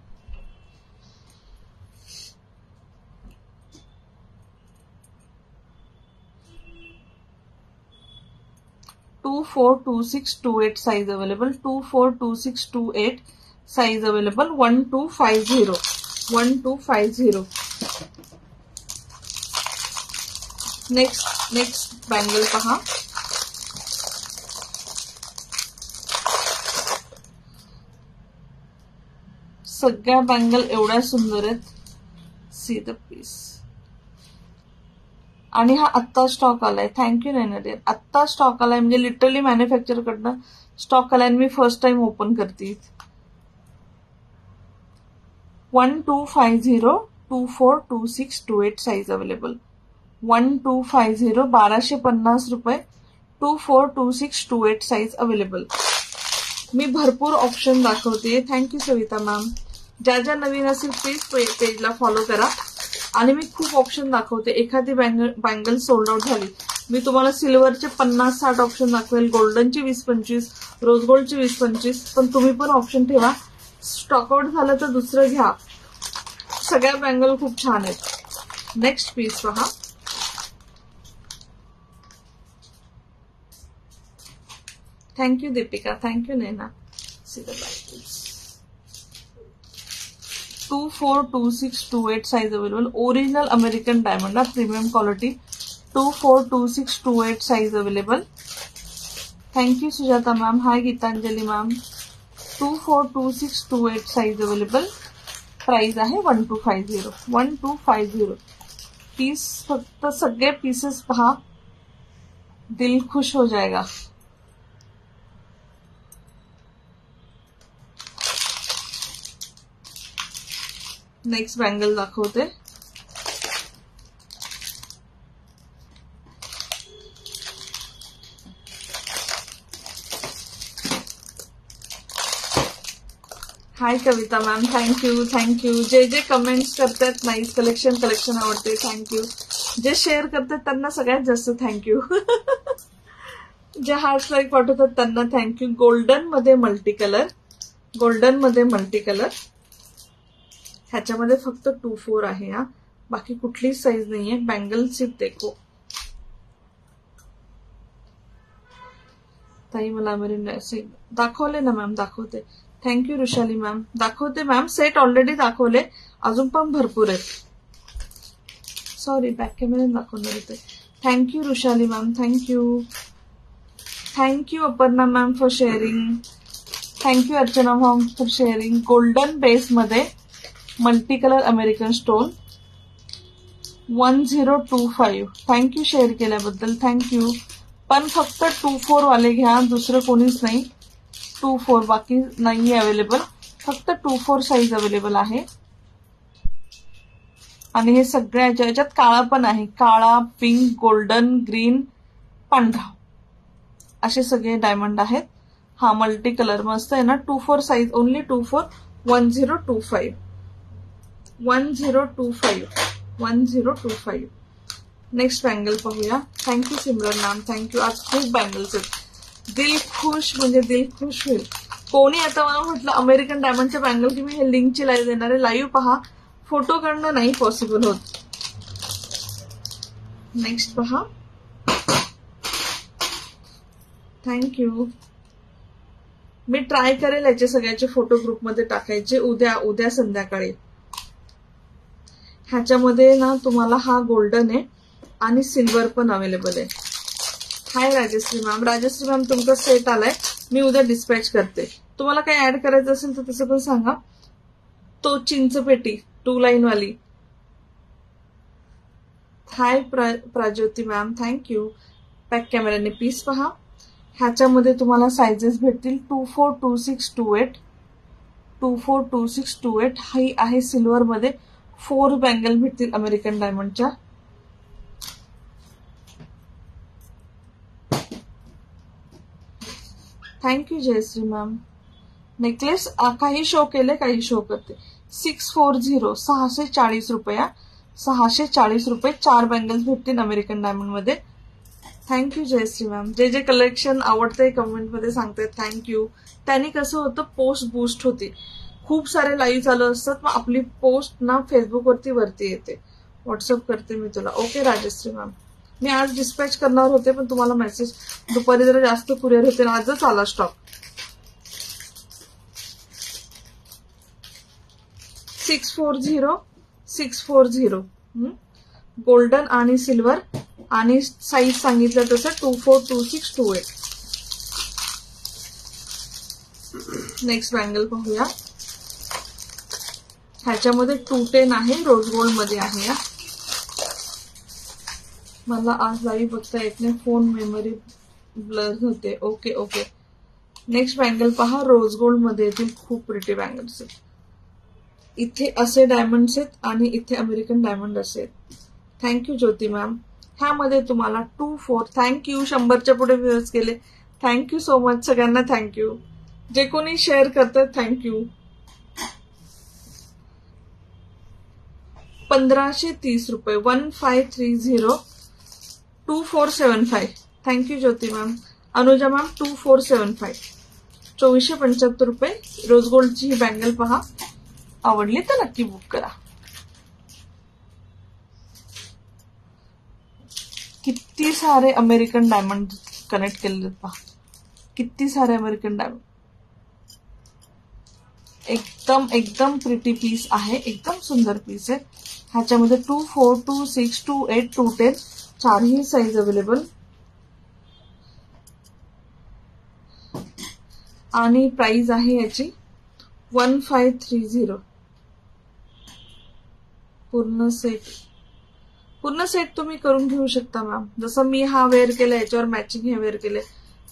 Two 242628 size available. 242628 size available. 1250. 1250. Next bangle पहा. सगळ्या बँगल एवढ्या सुंदर आहेत. See the piece. आणि हा आत्ता स्टॉक आलाय. थँक्यू नैना. आत्ता स्टॉक आलाय म्हणजे लिटरली मॅन्युफॅक्चर कडनं स्टॉक आलाय. मी फर्स्ट टाइम ओपन करते. 1250 242628 साईज अवेलेबल. 1250 1250 रुपये 242628 साईज अवेलेबल. मी भरपूर ऑप्शन दाखवते. Thank you Savita ma'am. ज्या ज्या नवीन असेल प्लीज पेजला फॉलो करा. आणि मी खूप ऑप्शन दाखवते. एखादी बँगल सोल्ड आउट झाली मी तुम्हाला सिल्वरचे 50-60 ऑप्शन दाखवेल, गोल्डनचे 20-25, रोज गोल्डचे 20-25. पण तुम्ही पण ऑप्शन ठेवा. स्टॉक आउट झालं तर दुसरं घ्या. सगळ्या बँगल खूप छान आहेत. नेक्स्ट पीस पहा. Thank you Deepika. Thank you Naina. See the bangles. 242628 size available. Original American diamond, premium quality. 242628 size available. Thank you Sujata ma'am. Hi Geetanjali ma'am. 242628 size available. Price आहे 1250. 1250 पीस. फक्त सगळे पीसेस पहा, दिल खुश हो जाएगा. नेक्स्ट बँगल दाखवते. हाय कविता मॅम. थँक्यू. जे कमेंट्स करतात नाईस कलेक्शन आवडते. थँक्यू. जे शेअर करतात त्यांना सगळ्यात जास्त थँक्यू. जे हार्ट लाईक पाठवतात त्यांना थँक्यू. गोल्डन मध्ये मल्टी कलर. ह्याच्यामध्ये फक्त 24 आहे हा. बाकी कुठलीच साईज नाहीये. बँगल सिर्फ देखो. ताई मला दाखवले ना मॅम. दाखवते. Thank you Rushali ma'am. दाखवते मॅम. सेट ऑलरेडी दाखवले. अजून पण भरपूर आहेत. सॉरी बॅक कॅमेऱ्याने दाखवणार होते. Thank you Rushali ma'am. Thank you Aparna ma'am for sharing. Thank you Archana ma'am for sharing. Golden base मध्ये multi colour American stone. 1025. Thank you share केल्याबद्दल. थँक्यू. पण फक्त 24 वाले घ्या. दुसरं कोणीच नाही. 24 बाकी नाही अवेलेबल. फक्त 24 साईज अवेलेबल आहे. आणि हे सगळ्या याच्यात काळा पण आहे. काळा, पिंक, गोल्डन, ग्रीन, पांढरा असे सगळे डायमंड आहेत. हा मल्टी कलर मस्त आहे ना. 24 साईज. ओनली 24. 1025. 1025. नेक्स्ट बँगल पाहूया. Thank you Simran ma'am. थँक्यू. आज खूप बँगल्स आहेत. दिल खुश म्हणजे दिल खुश होईल. कोणी आता मला म्हटलं अमेरिकन डायमंडच्या बँगल की मी हे लिंकची लाईव्ह देणार आहे. लाईव्ह पहा. फोटो काढणं नाही पॉसिबल होत. नेक्स्ट पहा. थँक्यू. मी ट्राय करेल याचे सगळ्याचे फोटो ग्रुपमध्ये टाकायचे उद्या संध्याकाळी. ह्याच्यामध्ये ना तुम्हाला हा गोल्डन आहे आणि सिल्वर पण अवेलेबल आहे. हाय राजश्री मॅम. राजश्री मॅम तुमचा सेट आलाय. मी उद्या डिस्पॅच करते. तुम्हाला काही ऍड करायचं असेल तर तसं पण सांगा. तो चिंचपेटी 2 लाईन वाली. हाय प्राज्योती मॅम. थँक्यू. बॅक कॅमेऱ्याने पीस पहा. ह्याच्यामध्ये तुम्हाला साइजेस भेटतील 242628. 242628 ही आहे सिल्वर मध्ये. 4 बँगल भेटतील अमेरिकन डायमंडच्या. Thank you Jayashree ma'am. नेकलेस काही शो केले काही शो करते. 640 640 रुपया. 640 रुपये 4 बँगल्स भेटतील अमेरिकन डायमंड मध्ये. Thank you Jayashree ma'am. जे कलेक्शन आवडतंय कमेंट मध्ये सांगतायत थँक्यू. त्यांनी कसं होतं पोस्ट बूस्ट होती. खूप सारे लाईव्ह चालू असतात. मग आपली पोस्ट ना फेसबुक वरती येते. व्हॉट्सअप करते मी तुला. Okay Rajashree ma'am. मी आज डिस्पॅच करणार होते पण तुम्हाला मेसेज दुपारी जरा जास्त कुरिअर होते ना. आजच आला स्टॉक. 640 गोल्डन आणि सिल्वर आणि साईज सांगितलं तसं 24, 26, 28. नेक्स्ट बँगल पाहूया. ह्याच्यामध्ये 210 आहे, रोज गोल्ड मध्ये आहे. मला आज लाईव्ह बघता येत नाही, फोन मेमरी ब्लर होते. Okay okay. नेक्स्ट बँगल पहा, रोज गोल्ड मध्ये येतील. खूप प्रिटी बँगल्स आहेत. इथे असे डायमंड्स आहेत आणि इथे अमेरिकन डायमंड असे आहेत. Thank you Jyoti ma'am. ह्यामध्ये तुम्हाला 24. थँक्यू. 100च्या पुढे व्ह्यूज केले. थँक्यू सो मच सगळ्यांना. थँक्यू जे कोणी शेअर करतात. थँक्यू. 1530 रुपये. 1530 2475. Thank you Jyoti ma'am. Anuja ma'am 2475. 2475 रुपये. रोज गोल्डची ही बँगल पहा. आवडली तर नक्की बुक करा. किती सारे अमेरिकन डायमंड कनेक्ट केलेले पहा. किती सारे अमेरिकन डायमंड. एकदम एकदम प्रिटी पीस आहे. एकदम सुंदर पीस आहे. ह्याच्यामध्ये 24, 26, 28, 210 चारही साईज अवेलेबल. आणि प्राइस आहे याची 1530. पूर्ण सेट तुम्ही करून घेऊ शकता मॅम. जसं मी हा वेअर केला, याच्यावर मॅचिंग हे वेअर केले.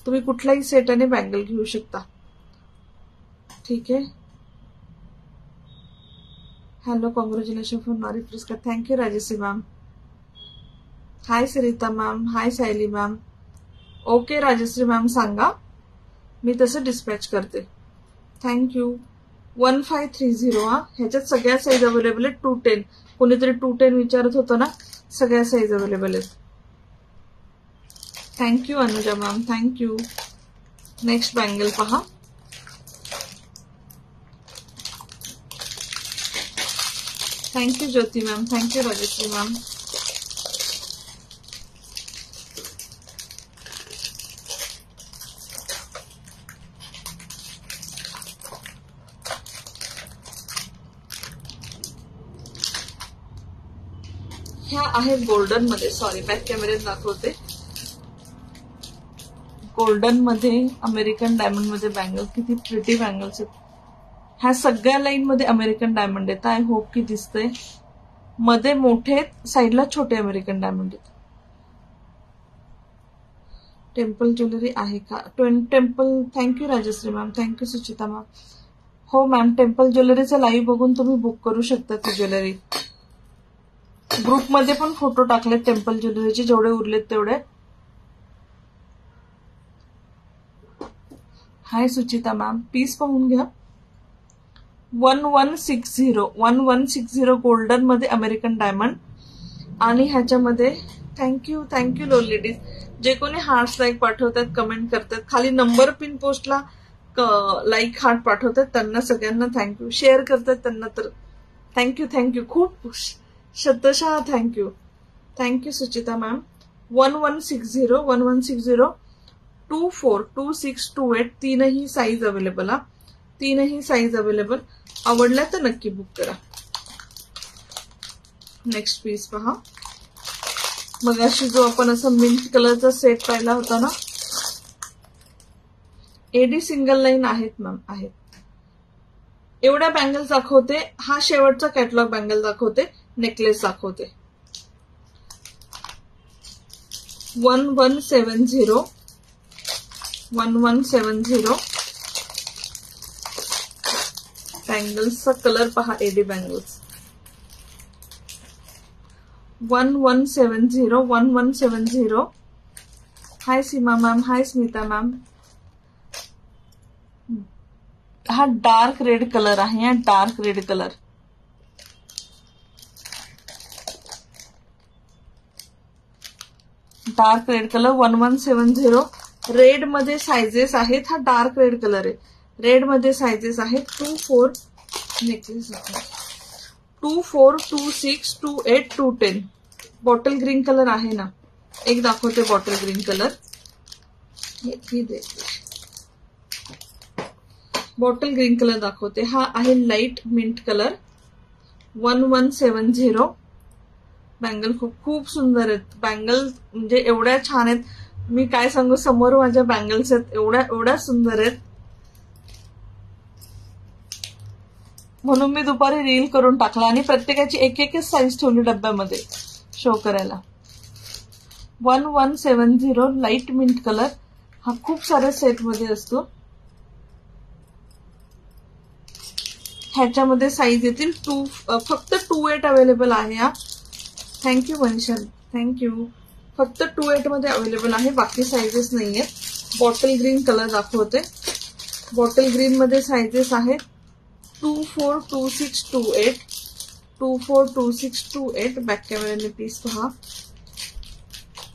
तुम्ही कुठल्याही सेटाने बँगल घेऊ शकता. ठीक आहे. Hello, congratulation for Nari Puraskar. Thank you Rajashree ma'am. Hi Sarita ma'am. Hi Sayali ma'am. Okay Rajashree ma'am, सांगा, मी तसं डिस्पॅच करते. थँक्यू. 1530. हा, ह्याच्यात सगळ्या साईज अवेलेबल आहेत. 210. कोणीतरी 210 विचारत होतं ना, सगळ्या साईज अवेलेबल आहेत. Thank you Anuja ma'am. Thank you. Next bangle पहा. Thank you Jyoti ma'am. Thank you Rajashree ma'am. ह्या आहेत गोल्डन मध्ये. सॉरी, बॅक कॅमेऱ्यात दाखवते. गोल्डन मध्ये अमेरिकन डायमंड मध्ये बँगल. किती प्रिटी बँगल्स आहेत. ह्या सगळ्या लाईन मध्ये अमेरिकन डायमंड आहेत. आय होप की दिसतंय. मध्ये मोठे आहेत, साईडला छोटे अमेरिकन डायमंड आहेत. टेम्पल ज्वेलरी आहे का? Temple. Thank you Rajashree ma'am. Thank you Suchita ma'am. हो मॅम, टेम्पल ज्वेलरीचं लाईव्ह बघून तुम्ही बुक करू शकता ती ज्वेलरी. ग्रुपमध्ये पण फोटो टाकलेत टेम्पल ज्वेलरीचे, जेवढे उरलेत तेवढे. हाय सुचिता मॅम. पीस पाहून घ्या. 1160 गोल्डन मध्ये अमेरिकन डायमंड. आणि ह्याच्यामध्ये थँक्यू लो लेडीज. जे कोणी हार्ट्स लाईक पाठवतात, कमेंट करतात, खाली नंबर पिन पोस्टला लाईक हार्ट पाठवतात, त्यांना सगळ्यांना थँक्यू. शेअर करतात त्यांना तर थँक्यू. खूप शतशः थँक्यू. Thank you Suchita ma'am. 1160 24, 26, 28 तीनही साईज अवेलेबल. हा, तीनही साईज अवेलेबल. आवडल्या तर नक्की बुक करा. नेक्स्ट पीस पहा. मगाशी जो आपण असा मिंट कलरचा सेट पाहिला होता ना, एडी सिंगल लाईन आहेत मॅम, आहेत. एवढ्या बँगल्स दाखवते. हा शेवटचा कॅटलॉग बँगल दाखवते. नेकलेस दाखवते. 1170 बँगल्सचा कलर पहा. AD bangles 1170. Hi Seema ma'am. Hi Smita ma'am. हा डार्क रेड कलर आहे. हा dark red colour. Dark red colour 1170. Red मध्ये सायझेस आहेत. हा डार्क रेड कलर आहे. रेड मध्ये सायझेस आहेत. 24 नेकलेस 24, 26, 28, 210. बॉटल ग्रीन कलर आहे ना, एक दाखवते bottle green colour. Bottle green colour दाखवते. हा आहे लाईट मिंट कलर. 1170. बँगल खूप खूप सुंदर आहेत. बँगल म्हणजे एवढ्या छान आहेत, मी काय सांगू. समोर माझ्या बँगल्स आहेत, एवढ्या सुंदर आहेत. म्हणून मी दुपारी रील करून टाकला आणि प्रत्येकाची एक एक साईज ठेवली डब्यामध्ये शो करायला. 1170 लाईट मिंट कलर. हा खूप साऱ्या सेटमध्ये असतो. ह्याच्यामध्ये साईज येतील फक्त 28 अवेलेबल आहे. हा थँक्यू मनीषा, थँक्यू. फक्त 28 मध्ये अवेलेबल आहे, बाकी साईजेस नाहीये. बॉटल ग्रीन कलर दाखवते. बॉटल ग्रीन मध्ये साईजेस आहेत 242628, 242628. बॅक कॅमेराने पीस पहा,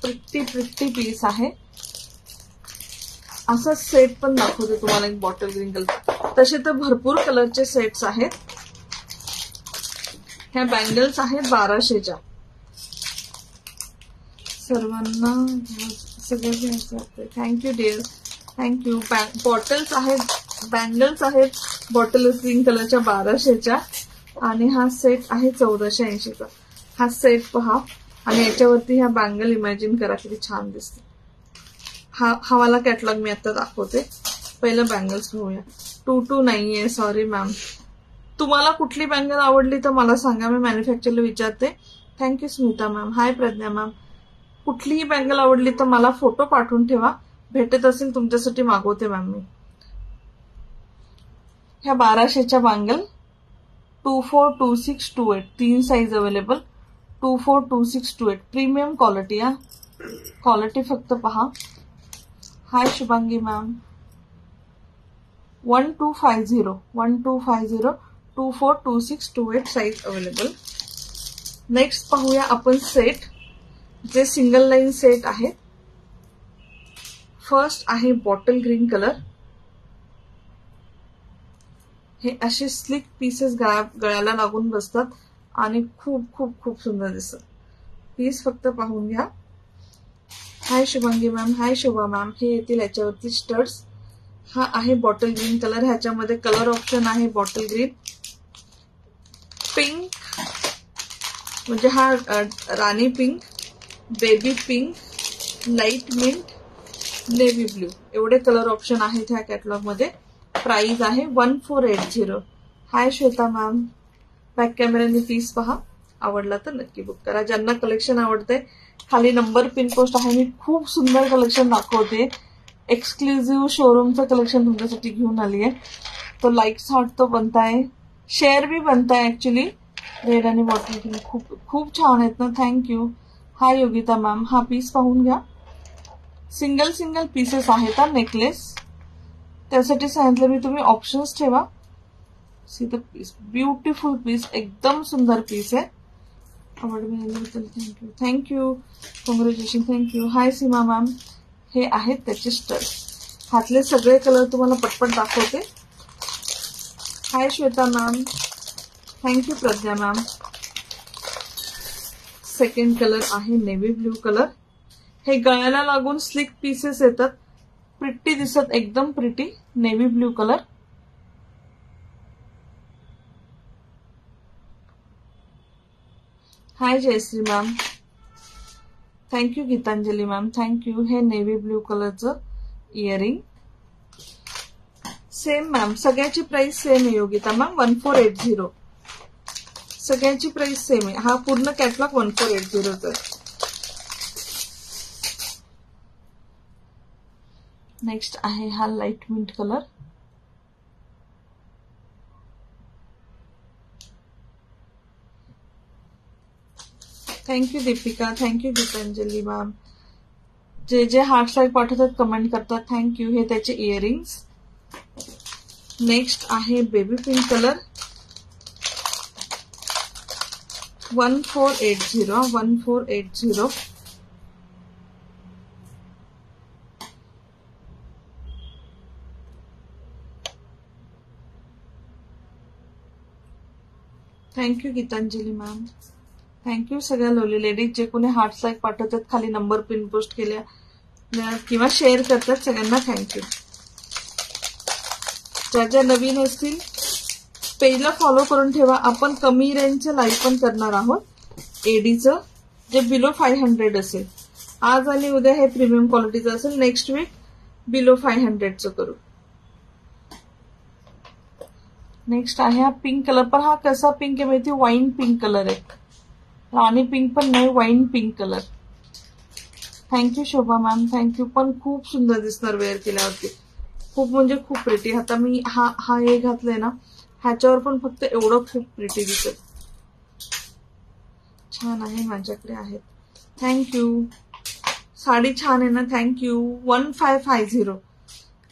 प्रिट्टी पीस आहे. असा सेट पण दाखवते तुम्हाला एक बॉटल ग्रीन कलर. तसे तर भरपूर कलरचे सेट्स आहेत. ह्या बँगल्स आहेत 1200च्या. सर्वांना सगळं घ्यायचं आहे. Thank you dear, thank you. बॉटल्स आहेत, बँगल्स आहेत बॉटल ग्रीन कलरच्या 1200च्या. आणि हा सेट आहे 1480चा. हा सेट पहा आणि याच्यावरती ह्या बँगल इमॅजिन करा किती छान दिसते. हा वाला कॅटलॉग मी आता दाखवते. पहिलं बँगल्स घेऊया. 22 नाहीये, सॉरी मॅम. तुम्हाला कुठली बँगल आवडली तर मला सांगा, मी मॅन्युफॅक्चरला विचारते. Thank you Smita ma'am. Hi Pradnya ma'am. कुठलीही बँगल आवडली तर मला फोटो पाठवून ठेवा, भेटत असेल तुमच्यासाठी मागवते मॅम मी. ह्या 1200च्या bangle 242628, 3 size available. 242628 premium quality. हा क्वालिटी फक्त पहा. Hi Shubhangi ma'am. 1250 242628 size available. Next पाहूया आपण सेट, जे सिंगल लाईन सेट आहे. फर्स्ट आहे बॉटल ग्रीन कलर. हे असे स्लिक पीसेस गळ्याला लागून बसतात आणि खूप खूप खूप सुंदर दिसतात. पीस फक्त पाहून घ्या. Hi Shubhangi ma'am, hi Shobha ma'am. हे येतील याच्यावरती स्टड्स. हा आहे बॉटल ग्रीन कलर. ह्याच्यामध्ये कलर ऑप्शन आहे बॉटल ग्रीन, पिंक म्हणजे हा rani pink, baby pink, light mint, navy blue, एवढे कलर ऑप्शन आहेत ह्या कॅटलॉग मध्ये. प्राइस आहे 1480. Hi Shweta ma'am. बॅक कॅमेराने पीस पहा, आवडला तर नक्की बुक करा. ज्यांना कलेक्शन आवडते खाली नंबर पिन पोस्ट आहे. मी खूप सुंदर कलेक्शन दाखवते, एक्सक्लुझिव्ह शोरूमचं कलेक्शन तुमच्यासाठी घेऊन आली आहे. तो लाईक्स हार्ट तो बनताय, शेअर भी बनताय ऍक्च्युली. रेड आणि बॉटल खूप खूप छान आहेत ना, थँक्यू. हाय योगिता मॅम. हा पीस पाहून घ्या. सिंगल पीसेस आहेत हा नेकलेस. त्यासाठी सांगितलं मी, तुम्ही ऑप्शन्स ठेवा. See the piece, beautiful piece, एकदम सुंदर पीस आहे. आवड मिळाल्याबद्दल thank you, thank you, congratulation, thank you. Hi Seema ma'am. हे आहेत त्याचे स्टड. हातले सगळे कलर तुम्हाला पटपट दाखवते. Hi Shweta ma'am, thank you Pradnya ma'am. Second colour आहे नेव्ही ब्ल्यू कलर. हे गळ्याला लागून स्लिक पीसेस येतात, प्रिटी दिसत, एकदम pretty. Navy blue colour. Hi Jayashree ma'am, thank you. Geetanjali ma'am, thank you. हे नेव्ही ब्ल्यू कलरचं इयरिंग. सेम मॅम, सगळ्याची प्राइस सेम आहे योगिता मॅम, 1480. सगळ्यांची प्राइस सेम आहे. हा पूर्ण कॅटलॉग 1480चा. नेक्स्ट आहे हा light mint colour. Thank you Deepika, thank you Geetanjali ma'am. जे हार्ट लाईक पाठवतात, कमेंट करतात, थँक्यू. हे त्याचे इयरिंग्स. नेक्स्ट आहे baby pink colour. 1480. Thank you Geetanjali ma'am, thank you सगळ्या लोली लेडीज जे कोणी हार्ट लाईक पाठवतात, खाली नंबर पिन पोस्ट केल्या किंवा शेअर करतात, सगळ्यांना थँक्यू. ज्या नवीन असतील पेजला फॉलो करून ठेवा. आपण कमी रेंजचं लाईव्ह पण करणार आहोत एडीचं. जे बिलो 500 असेल. आज आणि उद्या हे प्रीमियम क्वालिटीचं असेल. नेक्स्ट वीक बिलो 500चं करू. नेक्स्ट आहे हा पिंक कलर. पण हा कसा पिंक आहे माहिती, वाईन पिंक कलर आहे. राणी पिंक पण नाही, wine pink colour. Thank you Shobha ma'am, thank you. पण खूप सुंदर दिसणार वेअर केल्यावरती, खूप म्हणजे खूप प्रिटी. आता मी हा हे घातलंय ना, ह्याच्यावर पण फक्त एवढं खूप प्रिटी दिसत. छान आहे, माझ्याकडे आहेत. थँक्यू. साडी छान आहे ना, थँक्यू. 1550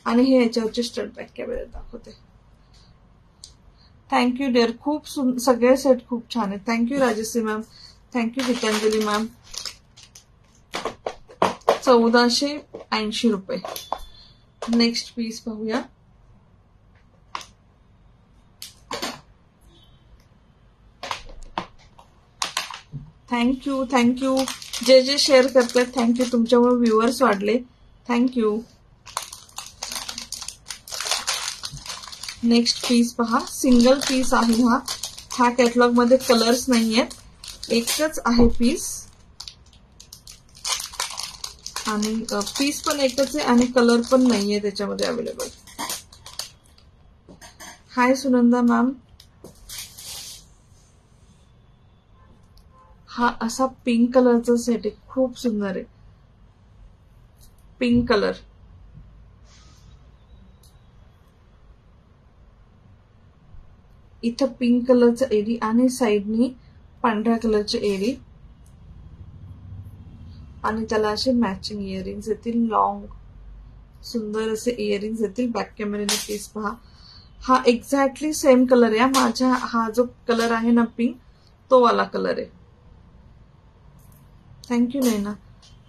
आणि हे याच्यावरचे स्टड बॅक कॅमेरा दाखवते. Thank you dear. खूप सगळे सेट खूप छान आहेत. Thank you Rajashree ma'am, thank you Geetanjali ma'am. 1480 रुपये. नेक्स्ट पीस पाहूया. Thank you, thank you. जे शेअर करतात थँक्यू. तुमच्यामुळे व्ह्युअर्स वाढले. थँक्यू. नेक्स्ट पीस पहा. सिंगल पीस आहे हा. ह्या कॅटलॉग मध्ये कलर्स नाहीयेत, एकच आहे पीस. आणि पीस पण एकच आहे आणि कलर पण नाहीये त्याच्यामध्ये अवेलेबल. हाय सुनंदा मॅम. हा असा पिंक कलरचा सेट आहे, खूप सुंदर आहे. Pink colour. इथं पिंक कलरचं एरी आणि साइडनी पांढऱ्या कलरचे एरी आणि त्याला असे मॅचिंग इयरिंग्स येतील. लॉंग सुंदर असे इयरिंग्स येतील. बॅक कॅमेऱ्याने पीस पहा. हा एक्झॅक्टली सेम कलर आहे. माझा हा जो कलर आहे ना पिंक, तो वाला कलर आहे. थँक्यू नैना.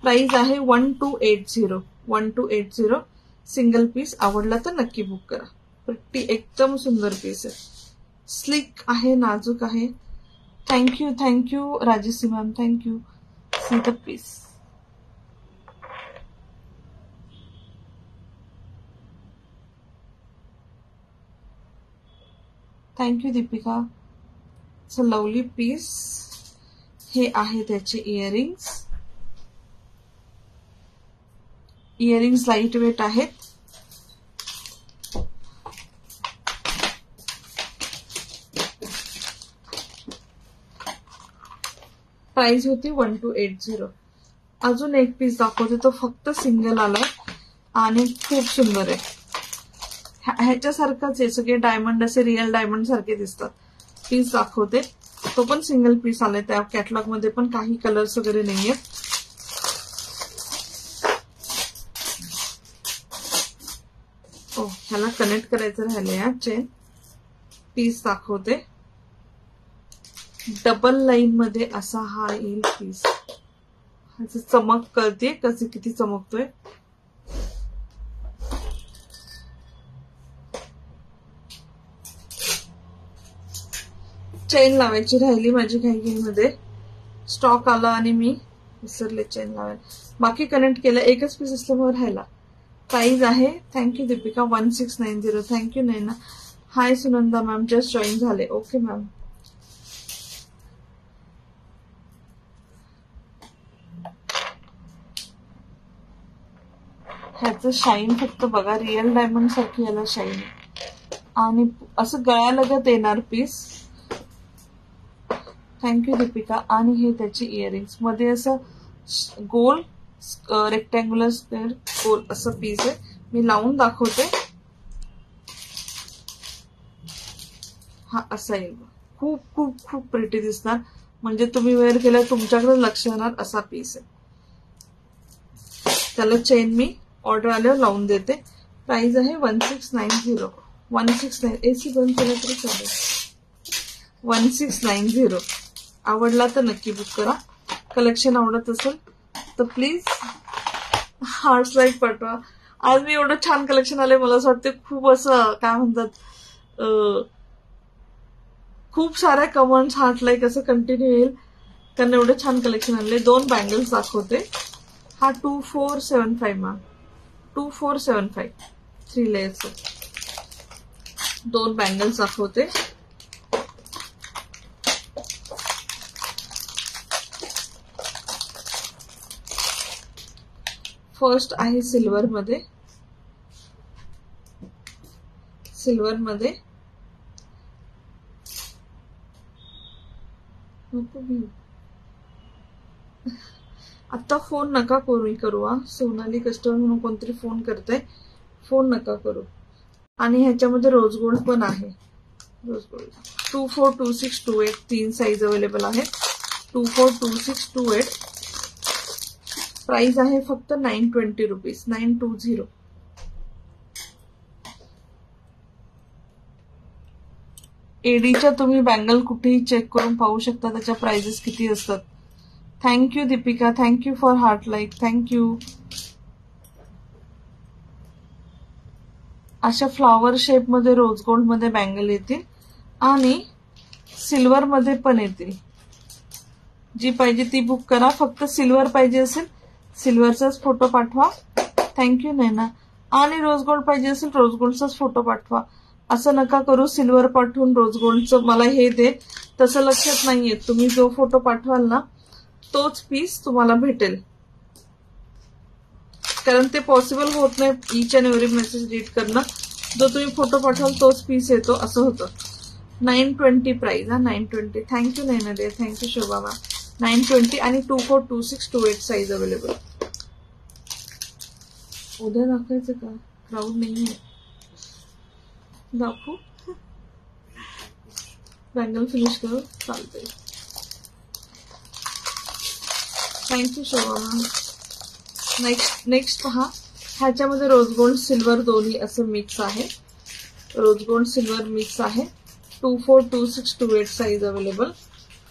प्राइस आहे 1280. 1280. Single piece. आवडला तर नक्की बुक करा. प्रिटी एकदम सुंदर पीस आहे. स्लिक आहे, नाजूक आहे. Thank you, thank you Rajashree ma'am, thank you. See the piece. Thank you Deepika. It's a lovely piece. हे आहे त्याचे इयरिंग्स. इयरिंग्स लाईट वेट आहेत. प्राइस होती 1280. अजून एक पीस दाखवते, तो फक्त सिंगल आला आणि खूप सुंदर आहे. ह्याच्यासारखंच आहे, सगळे डायमंड असे रिअल डायमंड सारखे दिसतात. पीस दाखवते, तो पण सिंगल पीस आलाय. त्या कॅटलॉग मध्ये पण काही कलर्स वगैरे नाहीये. ह्याला कनेक्ट करायचं राहिले या चेन. पीस दाखवते. डबल लाईन मध्ये असा हा येईल पीस. ह्याची चमक कळते कसे किती चमकतोय. चेन लावायची राहिली माझी घाईघाईमध्ये. स्टॉक आला आणि मी विसरले चेन लावायला. बाकी कनेक्ट केलं, एकच पीस असल्यामुळे राहिला. प्राइस आहे, थँक्यू दीपिका, 1690. थँक्यू नैना. हाय सुनंदा मॅम, जस्ट जॉईन झाले. Okay ma'am. ह्याचं शाईन फक्त बघा, रिअल डायमंड सारखी याला शाईन. आणि असं गळ्यालगत येणार पीस. थँक्यू दीपिका. आणि हे त्याची इयरिंग्स मध्ये असं गोल रेक्टँग्युलर स्क्वेअर गोल असं पीस आहे. मी लावून दाखवते. हा असा येईल. खूप खूप खूप प्रिटी दिसणार. म्हणजे तुम्ही वेअर केल्यावर तुमच्याकडे लक्ष येणार असा पीस आहे. त्याला चेन मी ऑर्डर आल्यावर लावून देते. प्राइस आहे 1690. 169. एसी बंद केलं तरी चालेल. 1690. आवडला तर नक्की बुक करा. कलेक्शन आवडत असेल तर प्लीज हार्ट्स लाईक पाठवा. आज मी एवढं छान कलेक्शन आले, मला असं वाटतं खूप असं काय म्हणतात, खूप साऱ्या कमेंट्स हार्ट लाईक असं कंटिन्यू येईल, कारण एवढं छान कलेक्शन आणले. 2 बँगल्स दाखवते. हा 2475 मॅम, 2475 3 लेयर्स. 2 बँगल्स दाखवते. फर्स्ट आहे सिल्वर मध्ये, आता फोन नका करू हा. सोनाली कस्टमर म्हणून कोणतरी फोन करते, फोन नका करू. आणि ह्याच्यामध्ये रोज गोल्ड पण आहे. रोज गोल्ड 242628 3 साईज अवेलेबल आहे. 242628 प्राइस आहे फक्त 920 रुपीज, 920. एडीच्या तुम्ही बँगल कुठेही चेक करून पाहू शकता त्याच्या प्राइजेस किती असतात. Thank you Deepika, thank you for heart like, thank you. अशा फ्लॉवर शेप मध्ये रोज गोल्ड मध्ये बँगल येतील आणि सिल्वर मध्ये पण येतील. जी पाहिजे ती बुक करा. फक्त सिल्वर पाहिजे असेल सिल्वरचाच फोटो पाठवा. थँक्यू नैना. आणि रोज गोल्ड पाहिजे असेल रोज गोल्डचाच फोटो पाठवा. असं नका करू सिल्वर पाठवून रोज गोल्डचं मला हे दे, तसं लक्षात नाहीये. तुम्ही जो फोटो पाठवाल ना तोच पीस तुम्हाला भेटेल, कारण ते पॉसिबल होत नाही each and every message read करणं. जो तुम्ही फोटो पाठवाल तोच पीस येतो, असं होतं. 920 प्राइस हा, 920. थँक्यू नैना दे, थँक्यू शोभा मॅम. 920 आणि 242628 साईज अवेलेबल. उद्या दाखवायचं का? क्राऊड नाहीये. दाखवू बँगल फिनिश करू, चालतंय. Thank you Shobha ma'am. नेक्स्ट पहा. ह्याच्यामध्ये रोज गोल्ड सिल्वर दोन्ही असं मिक्स आहे. रोज गोल्ड सिल्वर मिक्स आहे. 242628 साईज अवेलेबल.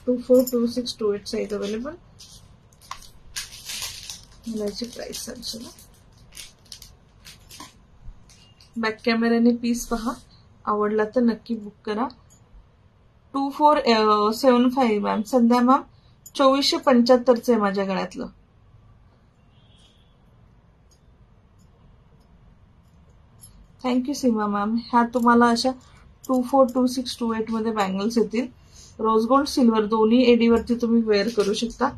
242628 size available. याची प्राइस सांगशील. बॅक कॅमेऱ्याने पीस पहा, आवडला तर नक्की बुक करा. 2475 मॅम. संध्या मॅम 2475 आहे माझ्या गळ्यातलं. थँक्यू सीमा मॅम. ह्या तुम्हाला अशा 242628 मध्ये बँगल्स येतील. रोज गोल्ड सिल्वर दोन्ही एडीवरती तुम्ही वेअर करू शकता.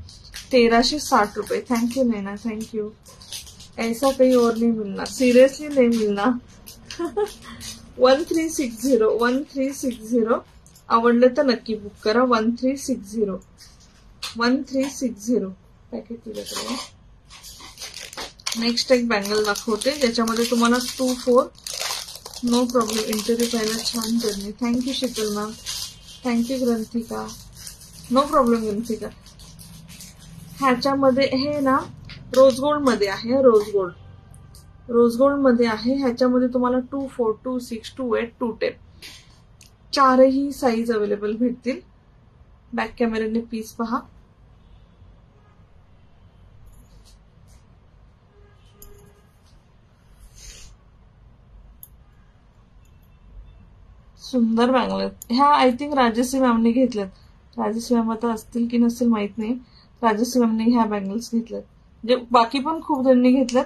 1360 रुपये. थँक्यू नैना, थँक्यू. ऐसा कहीं और नहीं मिलना, सीरियसली नहीं मिलना. 1360 आवडले तर नक्की बुक करा. 1360 पॅकेट तुझ्याकडे. नेक्स्ट एक बँगल दाखवते ज्याच्यामध्ये तुम्हाला 24. No problem. इंटरव्ह्यू पाहायला छान journey. Thank you Sheetal ma'am, thank you Granthika. No problem Granthika. ह्याच्यामध्ये हे ना रोज गोल्ड मध्ये आहे. रोज गोल्ड मध्ये आहे. ह्याच्यामध्ये तुम्हाला 24, 26, 28, 210 चारही साईज अवेलेबल भेटतील. बॅक कॅमेऱ्याने पीस पहा. सुंदर बँगल. ह्या आय थिंक राजश्री मॅमने घेतल्यात. राजश्री मॅम आता असतील की नसेल माहित नाही. राजश्री मॅमने ह्या बँगल्स घेतल्यात. म्हणजे बाकी पण खूप जणांनी घेतल्यात,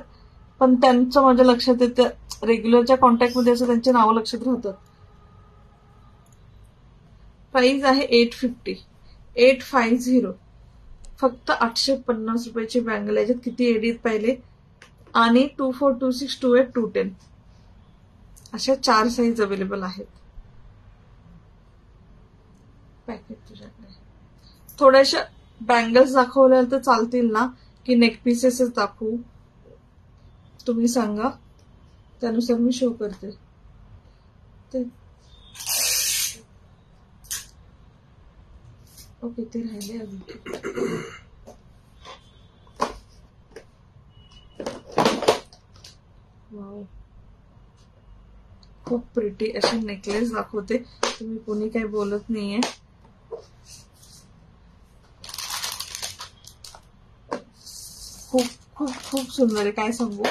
पण त्यांचं माझ्या लक्षात येतं. रेग्युलरच्या कॉन्टॅक्टमध्ये असं त्यांचे नाव लक्षात राहतात. प्राइस आहे 850. फक्त 850 रुपयाची बँगल. याच्यात किती एडीत पाहिले. आणि 242628 210 अशा 4 साईज अवेलेबल आहेत. पॅकेट तुझ्याकडे. थोड्याशा बँगल्स दाखवल्या तर चालतील ना, की नेक पीसेसच दाखवू? तुम्ही सांगा, त्यानुसार मी शो करते. ओके, ते राहिले अजून. वाव, खूप प्रिटी अशी नेकलेस दाखवते. तुम्ही कोणी काही बोलत नाहीये. खूप खूप खूप सुंदर आहे, काय सांगू.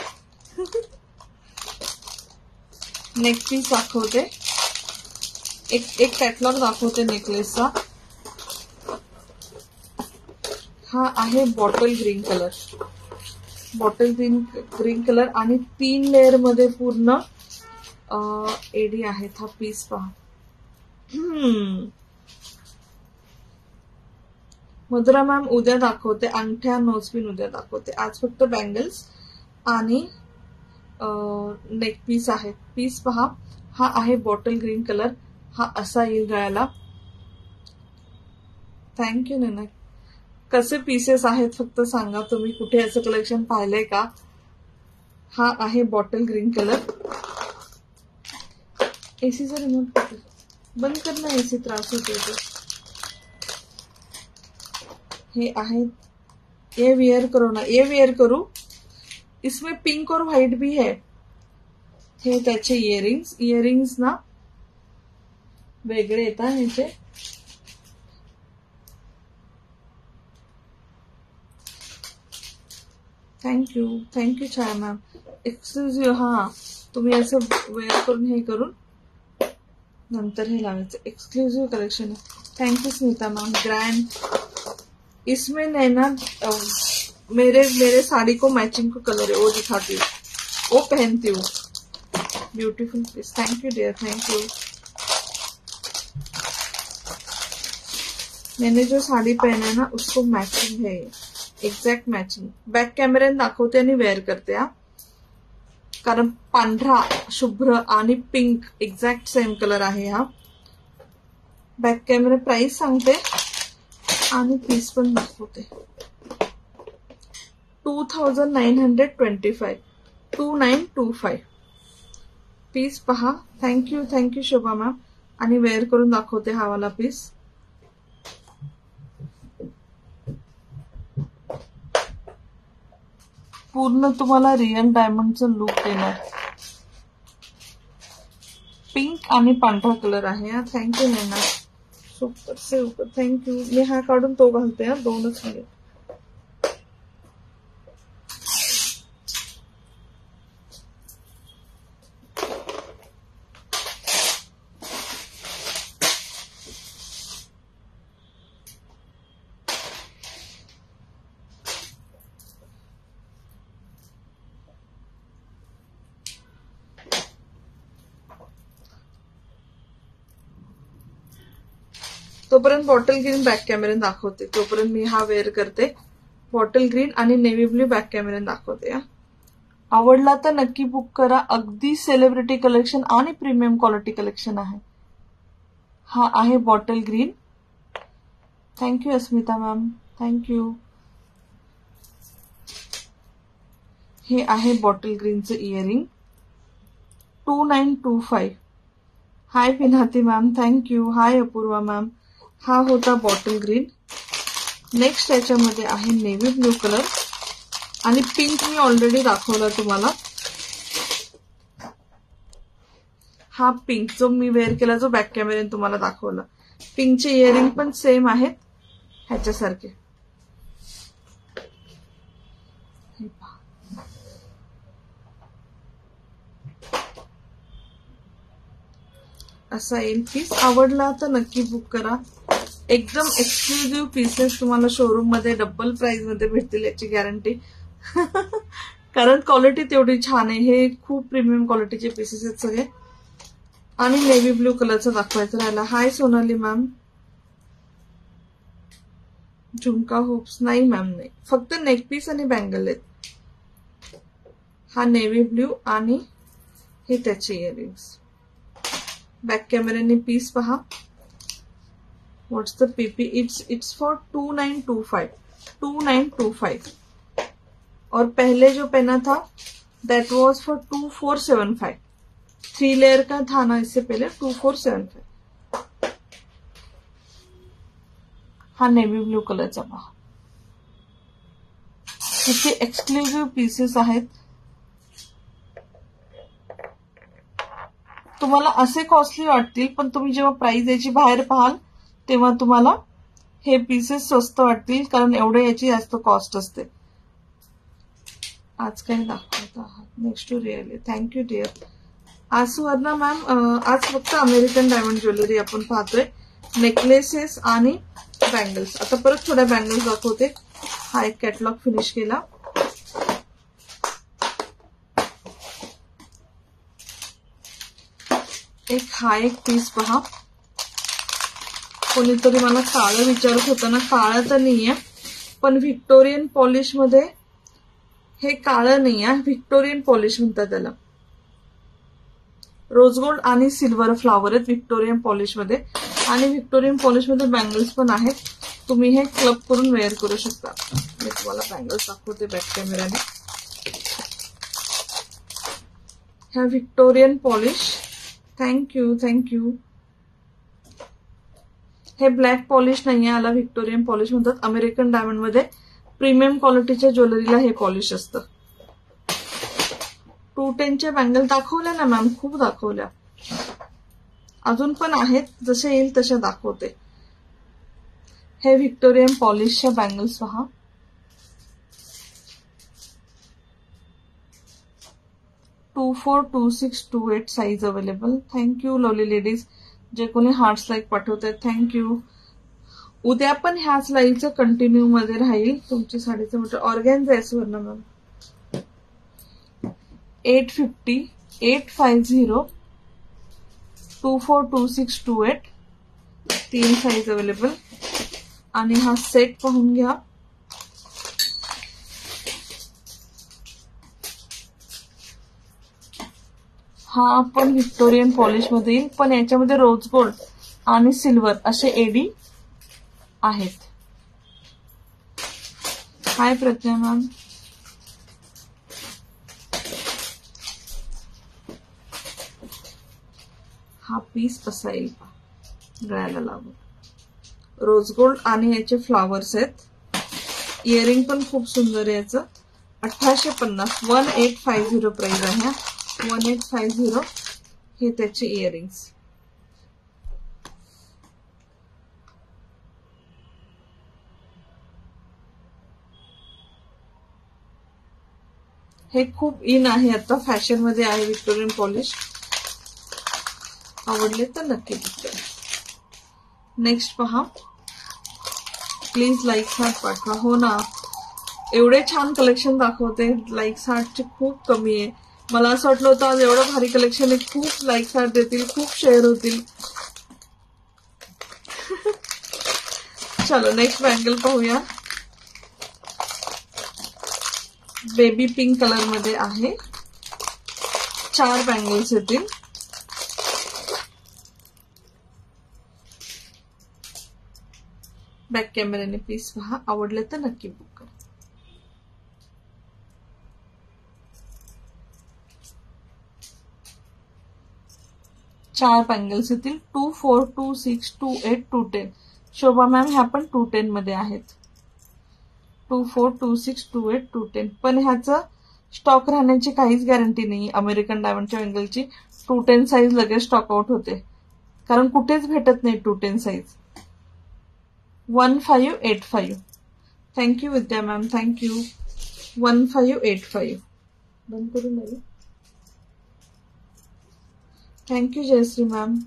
नेक पीस दाखवते. एक कॅटलॉग दाखवते नेकलेसचा. हा आहे बॉटल ग्रीन कलर आणि 3 लेअर मध्ये पूर्ण एडी आहेत. हा पीस पहा. मधुरा मॅम उद्या दाखवते. अंगठ्या नोजपिन उद्या दाखवते. आज फक्त बँगल्स आणि नेक पीस आहे. पीस पहा, हा आहे बॉटल ग्रीन कलर. हा असा येईल गळ्याला. थँक्यू नैना. कसे पीसेस आहेत फक्त सांगा, तुम्ही कुठे याचं कलेक्शन पाहिलंय का? हा आहे बॉटल ग्रीन कलर. एसीचा रिमोट बंद कर ना, एसी त्रास होतो. हे आहे, ये वेयर करो ना, ये वेयर करू. इसमें पिंक और व्हाइट भी है. हे त्याचे इयरिंग्स ना वेगळे येतात ह्याचे. थँक्यू छाया मॅम. एक्सक्लुझिव्ह. हा, तुम्ही असं वेअर करून हे करून नंतर हे लावायचं. एक्सक्लुझिव्ह कलेक्शन है. Thank you Smita ma'am. Grand. इसमें नैना मेरे साड़ी को मैचिंग को कलर है, वो दिखाती हूँ, वो पहनती हूँ. Beautiful piece. Thank you dear, thank you. मैंने जो साड़ी पहना है ना उसको मैचिंग है, एक्झॅक्ट मॅचिंग. बॅक कॅमेऱ्याने दाखवते आणि वेअर करते हा, कारण पांढरा, शुभ्र आणि पिंक एक्झॅक्ट सेम कलर आहे हा. बॅक कॅमेरा प्राइस सांगते आणि पीस पण दाखवते. 2925. 2925. पीस पहा. Thank you Shobha ma'am. आणि वेअर करून दाखवते हा वाला पीस. पूर्ण तुम्हाला रियल डायमंडचं लुक देणार. पिंक आणि पांढरा कलर आहे हा. थँक्यू नैना. सुपर से ऊपर. थँक्यू. मी हा काढून तो घालते हा, दोनच मिनिट. तोपर्यंत बॉटल ग्रीन बॅक कॅमेऱ्याने दाखवते. तोपर्यंत मी हा वेअर करते. बॉटल ग्रीन आणि नेव्ही ब्ल्यू बॅक कॅमेऱ्याने दाखवते. आवडला तर नक्की बुक करा. अगदी सेलिब्रिटी कलेक्शन आणि प्रीमियम क्वालिटी कलेक्शन आहे. हा आहे बॉटल ग्रीन. थँक्यू अस्मिता मॅम. थँक्यू. हे आहे बॉटल ग्रीनचं इयरिंग. 2925. हाय पिनाती मॅम. थँक्यू. हाय अपूर्वा मॅम. हा होता बॉटल ग्रीन. नेक्स्ट याच्यामध्ये आहे नेव्ही ब्ल्यू कलर आणि पिंक मी ऑलरेडी दाखवला तुम्हाला. हा पिंक जो मी वेअर केला, जो बॅक कॅमेऱ्याने तुम्हाला दाखवला. पिंकचे इयरिंग पण सेम आहेत ह्याच्यासारखे. असा येईल पीस. आवडला तर नक्की बुक करा. एकदम एक्सक्लुझिव्ह पीसेस तुम्हाला शोरूम मध्ये डबल प्राइस मध्ये भेटतील याची गॅरंटी. कारण क्वालिटी तेवढी छान आहे. हे खूप प्रीमियम क्वालिटीचे पीसेस आहेत सगळे. आणि नेव्ही ब्ल्यू कलरचा दाखवायचा राहिला. हाय सोनाली मॅम. झुमका हुप्स नाही मॅम, नाही, फक्त नेक पीस आणि बँगल आहेत. हा नेव्ही ब्ल्यू आणि हे त्याचे इयरिंग्स. बॅक कॅमेऱ्याने पीस पहा. व्हॉट्स द पीपी. It's for 2925. 2925. और पहले जो पहना था दैट वाज फॉर 2475. 3 लेयर का था ना इससे पहले. 2475. हा नेव्ही ब्ल्यू कलरचा पहा. किती एक्सक्लुझिव्ह पीसेस आहेत. तुम्हाला असे कॉस्टली वाटतील, पण तुम्ही जेव्हा प्राइस याची बाहेर पाहाल तेव्हा तुम्हाला हे पीसेस स्वस्त वाटतील, कारण एवढे याची जास्त कॉस्ट असते. आज काही दाखवत आहात. Next to really. Thank you dear. आज सुवर्णा मॅम, आज फक्त अमेरिकन डायमंड ज्वेलरी आपण पाहतोय. नेकलेसेस आणि बँगल्स. आता परत थोड्या बँगल्स दाखवते. हा एक कॅटलॉग फिनिश केला. हा एक पीस पहा. कोणीतरी मला काळं विचारत होतं ना. काळं तर नाहीये, पण व्हिक्टोरियन पॉलिश मध्ये हे काळं नाही आहे, व्हिक्टोरियन पॉलिश म्हणतात त्याला. रोज गोल्ड आणि सिल्वर फ्लावर आहेत व्हिक्टोरियन पॉलिश मध्ये. आणि व्हिक्टोरियन पॉलिश मध्ये बँगल्स पण आहेत. तुम्ही हे क्लब करून वेअर करू शकता. मी तुम्हाला बँगल्स दाखवते बॅक कॅमेराने. ह्या व्हिक्टोरियन पॉलिश. Thank you thank you. हे ब्लॅक पॉलिश नाहीये, याला व्हिक्टोरियन पॉलिश म्हणतात. अमेरिकन डायमंड मध्ये प्रीमियम क्वालिटीच्या ज्वेलरीला हे पॉलिश असतं. 210च्या बँगल दाखवल्या ना मॅम, खूप दाखवल्या. अजून पण आहेत, जसे येईल तसे दाखवते. हे व्हिक्टोरियन पॉलिशच्या बँगल्स पहा. 242628 size available. Thank you lovely ladies, जे कोणी हार्ट्स लाईक पाठवत आहेत थँक्यू. उद्या पण ह्याच लाईव्हचं कंटिन्यू मध्ये राहील. तुमची साडीचं म्हटलं ऑर्गॅन्झा आहे सुवर्ण मॅम. 850 850 242628 3 size available. आणि हा सेट पाहून घ्या. हा पण व्हिक्टोरियन पॉलिश मध्ये येईल, पण याच्यामध्ये रोज गोल्ड आणि सिल्वर असे एडी आहेत. हाय प्रज्ञा मॅम. हा पीस कसा येईल गळ्याला लागून. रोज गोल्ड आणि याचे फ्लावर्स आहेत. इयरिंग पण खूप सुंदर आहे याचं. 1850 1850 प्राइस आहे. 1850 हे त्याचे इयरिंग्स. हे खूप इन आहे आता, फॅशन मध्ये आहे व्हिक्टोरियन पॉलिश. आवडले तर नक्की बुक करा. नेक्स्ट पहा. प्लीज लाईक हार्ट पाठवा. हो ना, एवढे छान कलेक्शन दाखवते. लाईक हार्टचे खूप कमी आहे. मला असं वाटलं होतं आज एवढं भारी कलेक्शन आहे, खूप लाईक हार्ट देतील, खूप शेअर होतील. चलो नेक्स्ट बँगल पाहूया. बेबी पिंक कलर मध्ये आहे. 4 बँगल्स येतील. बॅक कॅमेऱ्याने पीस पहा. आवडले तर नक्की बुक करा. चार बँगल्स येतील. 24 26 28 210. शोभा मॅम ह्या पण 210 मध्ये आहेत. 24 26 28 210. पण ह्याचं स्टॉक राहण्याची काहीच गॅरंटी नाही. अमेरिकन डायमंडच्या बँगलची 210 साईज लगेच स्टॉक आउट होते, कारण कुठेच भेटत नाही 210 size. 1585. Thank you Vidya ma'am, thank you. 1585. बंद करून द्या. Thank you Jayashree ma'am,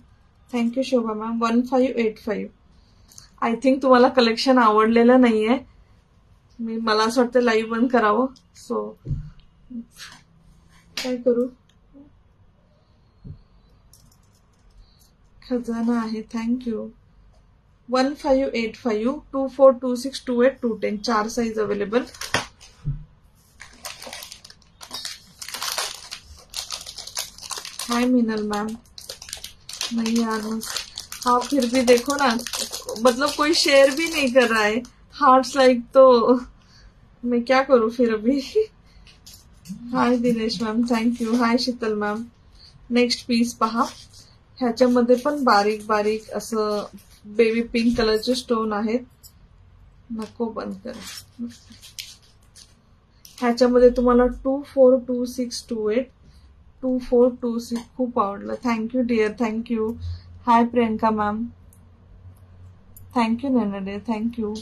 thank you Shobha ma'am. 1585. I think तुम्हाला कलेक्शन आवडलेलं नाहीये. मला असं वाटतं लाईव्ह बंद करावं. सो काय करू. खजाना आहे. Thank you. 1585 24 26 28 210. 4 size available. Hi Meenal ma'am. नहीं यार, हाँ फिर भी देखो ना, मतलब कोई शेयर भी नहीं कर रहा है हार्ट्स लाइक, तो मैं क्या करूं फिर अभी. Hi Dinesh ma'am, thank you. Hi Sheetal ma'am. Next piece पहा. ह्याच्यामध्ये पण बारीक बारीक असं बेबी पिंक कलरचे स्टोन आहेत. नको बंद करा. ह्याच्यामध्ये तुम्हाला 242628 2426 खूप आवडलं. Thank you dear, thank you. Hi Priyanka ma'am, thank you नैनडे, थँक्यू.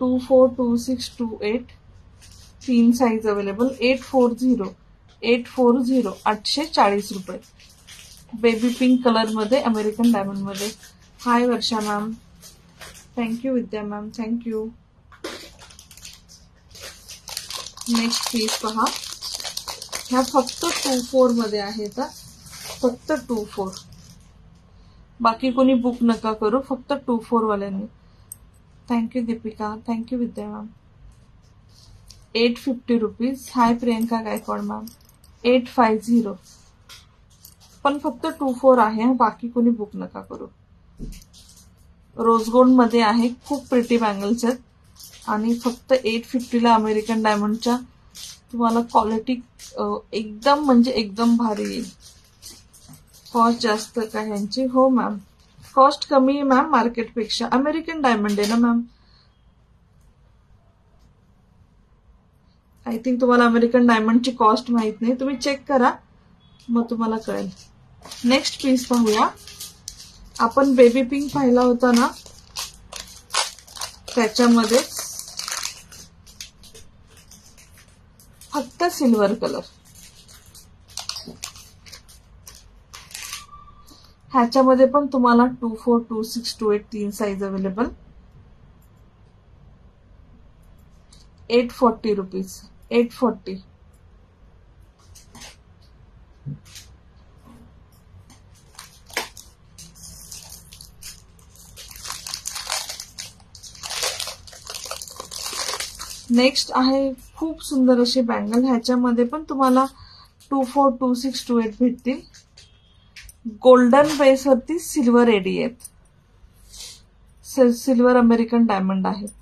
242628 3 size available. 840 840 रुपये. बेबी पिंक कलर मध्ये अमेरिकन डायमंड मध्ये. Hi Varsha ma'am, thank you. Vidya ma'am, thank you. Next piece पहा. ह्या फक्त 24 मध्ये आहेत. फक्त 24. बाकी कोणी बुक नका करू, फक्त 24 वाल्यांनी. Thank you Deepika, thank you Vidya ma'am. 850 rupees. हाय प्रियंका गायकवाड मॅम. 850. पण फक्त 24 आहे, बाकी कोणी बुक नका करू. रोज गोल्ड मध्ये आहे, खूप प्रिटी बँगल्स आहेत आणि फक्त 850 ला अमेरिकन डायमंडच्या तुम्हाला क्वालिटी एकदम म्हणजे एकदम भारी येईल. कॉस्ट जास्त का ह्यांची? हो मॅम, कॉस्ट कमी आहे मॅम मार्केटपेक्षा. अमेरिकन डायमंड आहे ना मॅम. आय थिंक तुम्हाला अमेरिकन डायमंडची कॉस्ट माहित नाही, तुम्ही चेक करा मग तुम्हाला कळेल. नेक्स्ट पीस पाहूया. आपण बेबी पिंक पाहिला होता ना, त्याच्यामध्ये फक्त सिल्वर कलर. ह्याच्यामध्ये पण तुम्हाला 24, 26, 28 3 साईज अवेलेबल. 840 रुपीज. 840. नेक्स्ट आहे खूप सुंदर अशी बँगल. ह्याच्यामध्ये पण तुम्हाला 24, 26, 28 भेटतील. गोल्डन बेस वरती सिल्वर एडी आहेत. सिल्वर अमेरिकन डायमंड आहेत.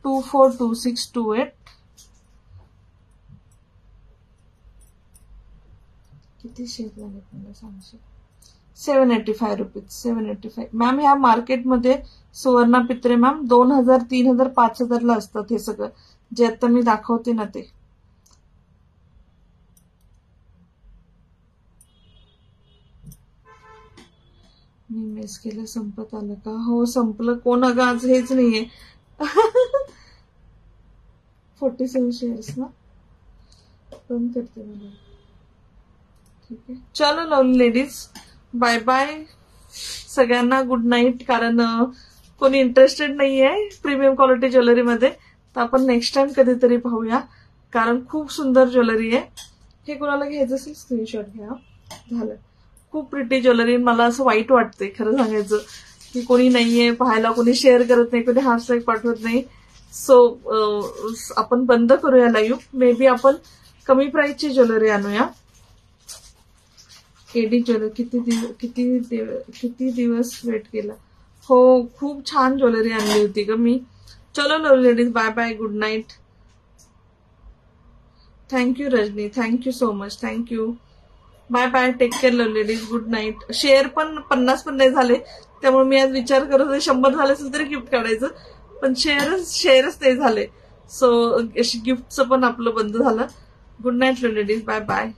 टू 4, 2, 6, 2, 8. किती शेड लागेल मला सांगशील? 785 रुपीज. 785 मॅम. ह्या मार्केटमध्ये सुवर्णा पित्रे मॅम 2000, 3000, 5000 ला असतात हे सगळं जे आता मी दाखवते ना ते. मी मिस केलं. संपत आलं का? हो संपलं. कोण अगं आज हेच नाहीये. 47 शेअर्स ना. बंद करते मला. ठीक आहे, चलो लवली लेडीज, बाय बाय सगळ्यांना. Good night. कारण कोणी इंटरेस्टेड नाहीये प्रीमियम क्वालिटी ज्वेलरीमध्ये, तर आपण नेक्स्ट टाइम कधीतरी पाहूया. कारण खूप सुंदर ज्वेलरी आहे. हे कोणाला घ्यायचं असेल स्क्रीनशॉट घ्या. झालं. खूप प्रिटी ज्वेलरी. मला असं वाईट वाटतंय खरं सांगायचं की कोणी नाहीये पाहायला, कोणी शेअर करत नाही, कोणी हॅशटॅग पाठवत नाही. सो आपण बंद करूया लाईव्ह. मे बी आपण कमी प्राइसची ज्वेलरी आणूया. एडी ज्वेलरी किती दिवस वेट केला. हो खूप छान ज्वेलरी आणली होती ग मी. चलो love ladies, bye bye, good night. Thank you Rajani, thank you so much, thank you. Bye bye, take care love ladies, good night. Share पण 50 पण नाही झाले, त्यामुळे मी आज विचार करत होते 100 झाले असेल तरी गिफ्ट काढायचं, पण शेअरच नाही झाले. सो गिफ्टचं पण आपलं बंद झालं. गुड नाईट लव लेडीज, बाय बाय.